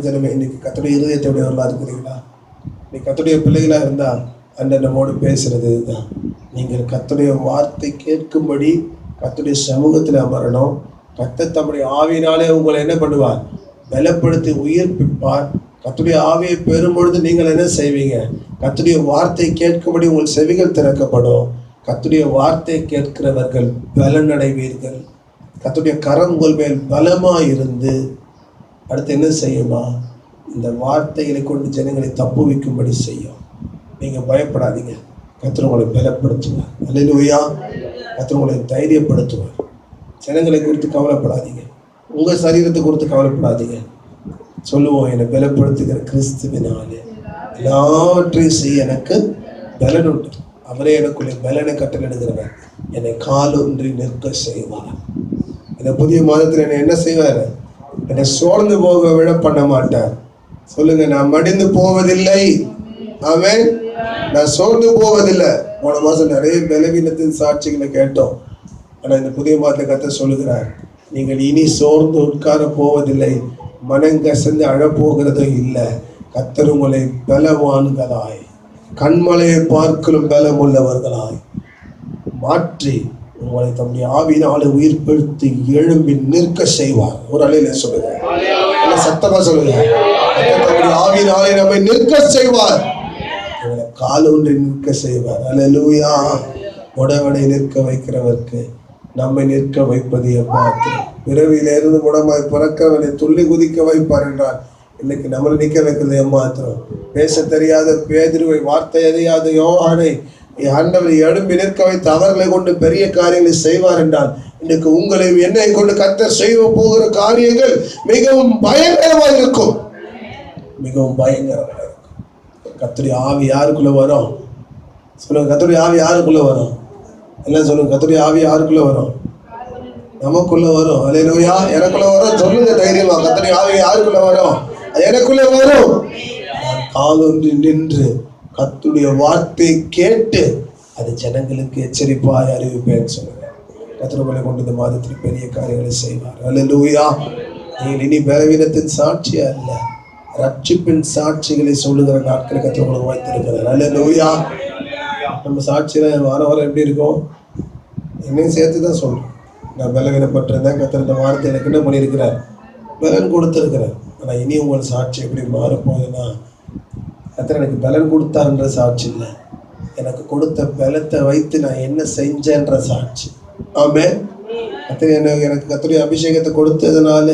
ஜனமே, இன்னைக்கு கர்த்தருடைய இருதயத்தை உடையவர்களா இருக்கிறீங்களா? நீ கர்த்தருடைய பிள்ளைகளா இருந்தா அந்த நம்மோடு பேசுறது இதுதான். நீங்கள் கர்த்தருடைய வார்த்தை கேட்கும்படி கர்த்தருடைய சமூகத்தில் அமரணும். கர்த்தர் தம்முடைய ஆவியினாலே உங்களை என்ன பண்ணுவார்? பலப்படுத்தி உயிர்ப்பிப்பார். கர்த்தருடைய ஆவியை பெறும்பொழுது நீங்கள் என்ன செய்வீங்க? கர்த்தருடைய வார்த்தை கேட்கும்படி உங்கள் செவிகள் திறக்கப்படும். கர்த்தருடைய வார்த்தை கேட்கிறவர்கள் பலனடைவீர்கள். கர்த்தருடைய கரம் உங்கள் மேல் பலமாக இருந்து அடுத்து என்ன செய்யுமா? இந்த வார்த்தைகளை கொண்டு ஜனங்களை தப்புவிக்கும்படி செய்யும். நீங்கள் பயப்படாதீங்க, கர்த்தர் உங்களை பலப்படுத்துவார். அல்லேலூயா. கர்த்தர் உங்களை தைரியப்படுத்துவார். ஜனங்களை குறித்து கவலைப்படாதீங்க, உங்கள் சரீரத்தை குறித்து கவலைப்படாதீங்க. சொல்லுவோம், என்னை பலப்படுத்துகிற கிறிஸ்துவினாலே எல்லாவற்றையும் செய்ய எனக்கு பலன் உண்டு. அவரே எனக்குள்ளே பலனை கட்டளையிடுகிறவர், என்னை காலொன்றி நிற்க செய்வார். இந்த புதிய மாதத்தில் என்னை என்ன செய்வார்? என்னை சோர்ந்து போக விட பண்ண மாட்டார். சொல்லுங்க, நான் மடிந்து போவதில்லை. ஆமென். நான் சோர்ந்து போவதில்லை. போன மாதம் நிறைய பலவீனத்தின் சாட்சிகளை கேட்டோம். ஆனால் இந்த புதிய மாதத்தில் கர்த்தர் சொல்லுகிறார், நீங்கள் இனி சோர்ந்து உட்கார போவதில்லை, மனங்கசந்து அழப்போகிறதும் இல்லை. கர்த்தர் உங்களை பலவான்களாய், கண்மலையை பார்க்கலும் பலம் உள்ளவர்களாய் மாற்றி உங்களை தம்முடைய ஆவியினாலே உயிர்ப்படுத்தி எழும்பி நிற்க செய்வார். ஒரு அலையில சொல்லுங்க, சத்தமா சொல்லுங்க, தம்முடைய ஆவியினாலே நம்மை நிற்க செய்வார். உங்களை காலொன்றி நிற்க செய்வார். அல்லேலூயா. உடவனை நிற்க வைக்கிறவருக்கு நம்மை நிற்க வைப்பது எவ்வாறு? பிறவியிலிருந்து முடமாய் பிறக்கிறவனை துள்ளி குதிக்க வைப்பார் என்றால் இன்னைக்கு நம்மளை நிற்க வைக்கிறது ஏமாத்திரம். பேச தெரியாத பேதுருவை, வார்த்தை அறியாத யோவானை ஆண்டவர் எழும்பி நிற்க வைத்து அவர்களை கொண்டு பெரிய காரியங்களை செய்வார் என்றால் இன்னைக்கு உங்களையும் என்னை கொண்டு கர்த்தர் செய்ய போகிற காரியங்கள் மிகவும் பயங்கரமாக இருக்கும். மிகவும் பயங்கரமாக இருக்கும். கர்த்தருடைய ஆவி யாருக்குள்ள வரும்? சொல்லுங்க, கர்த்தருடைய ஆவி யாருக்குள்ள வரும்? எல்லாம் சொல்லுங்க, கர்த்தருடைய ஆவி யாருக்குள்ள வரும்? நமக்குள்ள வரும். அல்லேலூயா. எனக்குள்ள வரும். சொல்லுங்க தைரியமா, கர்த்தருடைய ஆவி யாருக்குள்ள வரும்? எனக்குள்ள வரும். காலொன்றி நின்று கர்த்தருடைய வார்த்தை கேட்டு அது ஜனங்களுக்கு எச்சரிப்பாய் அறிவிப்பேன்னு சொல்லுங்க. கர்த்தர் உங்களை கொண்டு இந்த மாதத்தில் பெரிய காரியங்களை செய்வார். அல்லேலூயா. நீங்கள் இனி பலவீனத்தின் சாட்சி அல்ல, ரட்சிப்பின் சாட்சிகளை சொல்லுகிற நாட்களை கர்த்தர் உங்களுக்கு வைத்திருக்கிறார். அல்லேலூயா. நம்ம சாட்சியில வாரம் எப்படி இருக்கும்? என்னையும் சேர்த்து தான் சொல்றேன். நான் பலவீனப்பட்டிருந்தேன், கர்த்தர் இந்த வாரத்தை எனக்கு என்ன பண்ணியிருக்கிறார்? பலன் கொடுத்திருக்கிறார். ஆனால் இனி உங்கள் சாட்சி எப்படி மாறப்போகுதுன்னா, கர்த்தர் எனக்கு பலன் கொடுத்தாருன்ற சாட்சி இல்லை, எனக்கு கொடுத்த பலத்தை வைத்து நான் என்ன செஞ்சேன்ற சாட்சி. ஆமென். கர்த்தர் எனக்கு கர்த்தருடைய அபிஷேகத்தை கொடுத்ததுனால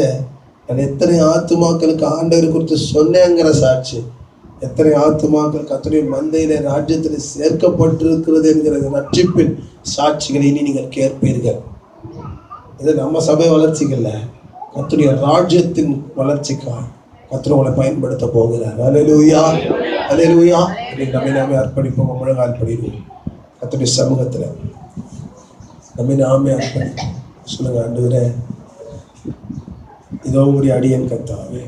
நான் எத்தனை ஆத்துமாக்களுக்கு ஆண்டவர் குறித்து சொன்னேங்கிற சாட்சி. எத்தனை ஆத்துமாக்கள் கர்த்தருடைய மந்தையில ராஜ்யத்தில் சேர்க்கப்பட்டிருக்கிறது என்கிற ரட்சிப்பின் சாட்சிகளை இனி நீங்கள் கேட்பீர்கள். இது நம்ம சபை வளர்ச்சிக்கு இல்லை, கர்த்தருடைய ராஜ்யத்தின் வளர்ச்சிக்காக கர்த்தர் உங்களை பயன்படுத்த போகிறார். அல்லேலூயா. அல்லேலூயா. இன்னைக்கு நாமே அர்ப்பணிப்போம், முழங்கால் படிடுவோம் கர்த்தருடைய சமூகத்தில். நாமே அர்ப்பணிப்போம். சொல்லுங்க, ஆண்டவரே இதோ உங்களுடைய அடியேன் கர்த்தாவே,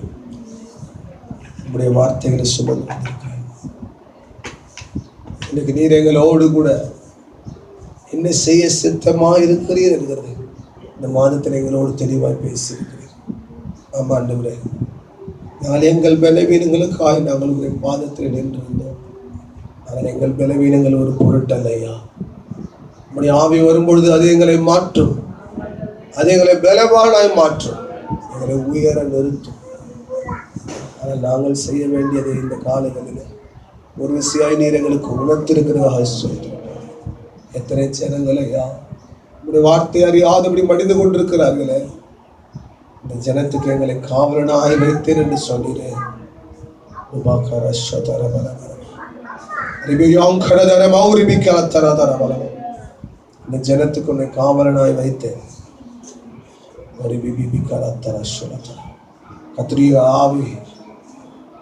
உங்களுடைய வார்த்தைகளை சுமந்து இன்னைக்கு நீர் எங்களோடு கூட என்ன செய்ய சித்தமாக இருக்கிறீர் என்கிறது இந்த மாதத்தில் எங்களோடு தெளிவாய் பேசியிருக்கிறீர். ஆமா ஆண்டவரே, நாங்கள் எங்கள் பலவீனங்களுக்காக நாங்கள் உங்களுடைய பாதத்தில் நின்றிருந்தோம். ஆனால் எங்கள் பலவீனங்கள் ஒரு பொருட்டல்லையா. நம்முடைய ஆவி வரும்பொழுது அது எங்களை மாற்றும், அது எங்களை பலவானாய் மாற்றும், எங்களை உயர நிறுத்தும். ஆனால் நாங்கள் செய்ய வேண்டியது இந்த காலங்களில் ஒரு விஷயம் நீர் எங்களுக்கு உணர்த்திருக்கிறதாக சொல்கிறோம். எத்தனை ஜனங்களையா நம்முடைய வார்த்தை அறியாதபடி மடிந்து கொண்டிருக்கிறார்களே, இந்த ஜனத்துக்கு எங்களை காவலனாய் வைத்தேன் என்று சொல்கிறேன். இந்த ஜனத்துக்கு உன்னை காவலனாய் வைத்தேன். கத்திரிய ஆவி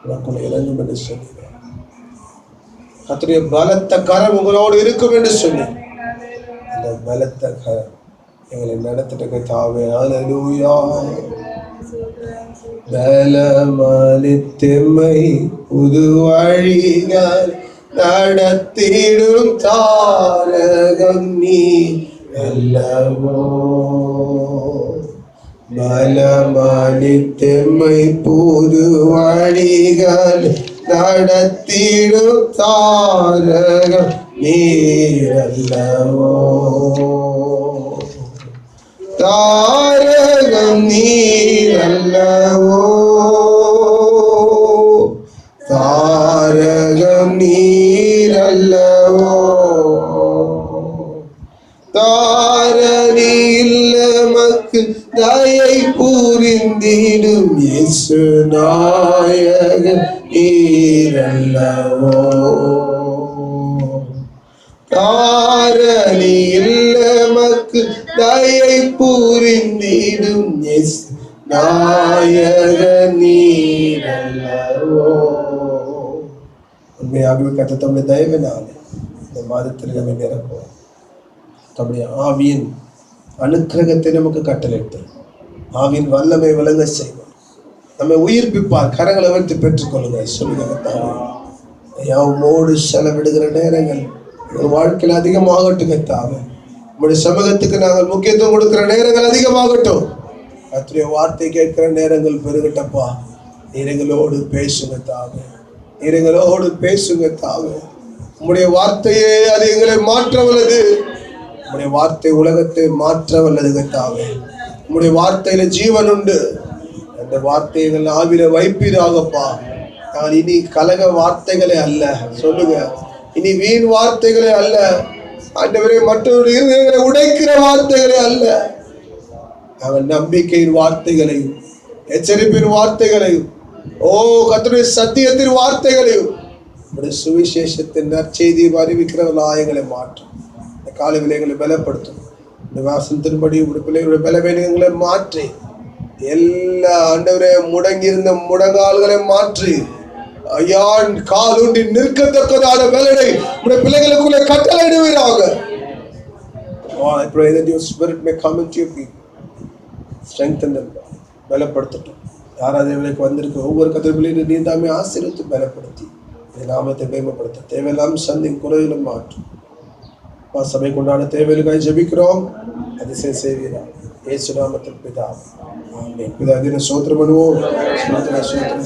உனக்குள்ள இறங்கும் என்று சொன்னீங்க. கத்திரிய பலத்த கரம் உங்களோடு இருக்கும் என்று சொன்னீங்க. அந்த பலத்த கரம் எங்களை நடத்திட்டு தாவே. அல்லேலூயா. பலமளித்தெம்மை புது வழிகள் நடத்திடும் தாரகம் நீ அல்லவோ. பலமளித்தெம்மை புது வழிகள் நடத்திடும் தாரகம் நீர் அல்லவோ. தாரகம் நீர் அல்லவோ. தாரகம் நீர் அல்லவோ. தாரணி இல்லமக்கு தயை புரிந்திடும் இயேசு நாயகன் நீர் அல்லவோ. தாரணி இல்லமக்கு தயை புரிந்திடும் இயேசு நாயகன் நீர் அல்லவோ. உண்மையாகவே கர்த்தர் தம்முடைய தயவினாலே இந்த மாதத்தில் நம்மை நிரப்புவார். தம்முடைய ஆவியின் அனுக்கிரகத்தை நமக்கு கட்டளையிட்டு ஆவியின் வல்லமை விளங்க செய்வார். நம்மை உயிர்ப்பிப்பார். கரங்களை வைத்து பெற்றுக்கொள்ளுங்க. சொல்லுங்க, யாவோடு செலவிடுகிற நேரங்கள் எங்கள் வாழ்க்கையில் அதிகமாகட்டும். கர்த்தாவே, நம்முடைய சமூகத்துக்கு நாங்கள் முக்கியத்துவம் கொடுக்கிற நேரங்கள் அதிகமாகட்டும். கர்த்தருடைய வார்த்தை கேட்கிற நேரங்கள் பெருகட்டப்பா. நீரங்களோடு பேசுங்க தாவே. நீரங்களோடு பேசுங்க தாவே. உம்முடைய வார்த்தையே அது எங்களை மாற்ற வல்லது. உம்முடைய வார்த்தை உலகத்தை மாற்ற வல்லது கர்த்தாவே. உம்முடைய வார்த்தையில ஜீவன் உண்டு. அந்த வார்த்தைகள் ஆவில வைப்பீராகப்பா. நான் இனி கலக வார்த்தைகளே அல்ல. சொல்லுங்க, இனி வீண் வார்த்தைகளே அல்ல. ஆண்டவரே, மற்றவருடைய இருதயங்களை உடைக்கிற வார்த்தைகளே அல்ல. நாங்கள் நம்பிக்கையின் வார்த்தைகளையும் எச்சரிப்பின் வார்த்தைகளையும் கர்த்தருடைய சத்தியத்தின் வார்த்தைகளையும் சுவிசேஷத்தின் நற்செய்தியை அறிவிக்கிறவர்களா எங்களை மாற்றும். இந்த காலை விலைகளை பலப்படுத்தும். இந்த வாசனத்தின்படி உடைய பிள்ளைகளுடைய பலவீனங்களை மாற்றி எல்லா ஆண்டவரே முடங்கியிருந்த முடங்கால்களை மாற்றி ஐயா காலூண்டி நிற்கத்தக்கதான வேலை உடைய பிள்ளைகளுக்குள்ளே கட்டளையிடுவீராக. I pray that your spirit may come into your people. Strengthen them. பலப்படுத்தட்டும். யாராவது இவளுக்கு வந்திருக்கு ஒவ்வொரு கத்திரிப்பிள்ளையும் நீ தாமே ஆசீர்வதித்து பலப்படுத்தி இந்த நாமத்தை மேம்படுத்த தேவையெல்லாம் சந்தின் குறையிலும் மாற்றும். சபைக்கு உண்டான தேவைகளுக்காய் ஜெபிக்கிறோம். அதிசயம் செய்வீரா இயேசு நாமத்தில் பிதாவே. ஆமென். பிதா தின சோத்திரம் பண்ணுவோம்.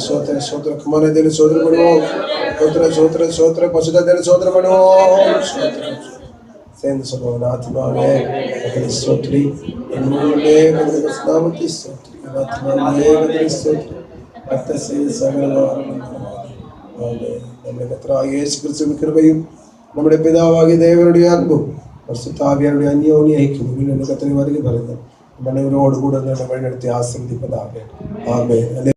சோத்திர சோத்திர குமார தின சோத்திரம் பண்ணுவோம். சோத்திர சோத்திர பசுத தின சோத்திரம் பண்ணுவோம். சேர்ந்து சொல்லுவோம். ஆத்மாவே ஸ்தோத்ரி, என்னுள்ளே நாமத்தை ஸ்தோத்ரி. ஆத்மாவே ஸ்தோத்ரி. கர்த்த செய்த சகல நம்முடைய கர்த்தராகிய இயேசு கிறிஸ்துவின் கிருபையும் நம்முடைய பிதாவாகிய தேவனுடைய அன்பும் பரிசுத்த ஆவியாருடைய அந்யோன்ய ஐக்கியமும் கர்த்தரை வருகை வருங்கள். மனைவரோடு கூட வழிநடத்தி ஆசீர்வதிப்பதாக. ஆமென்.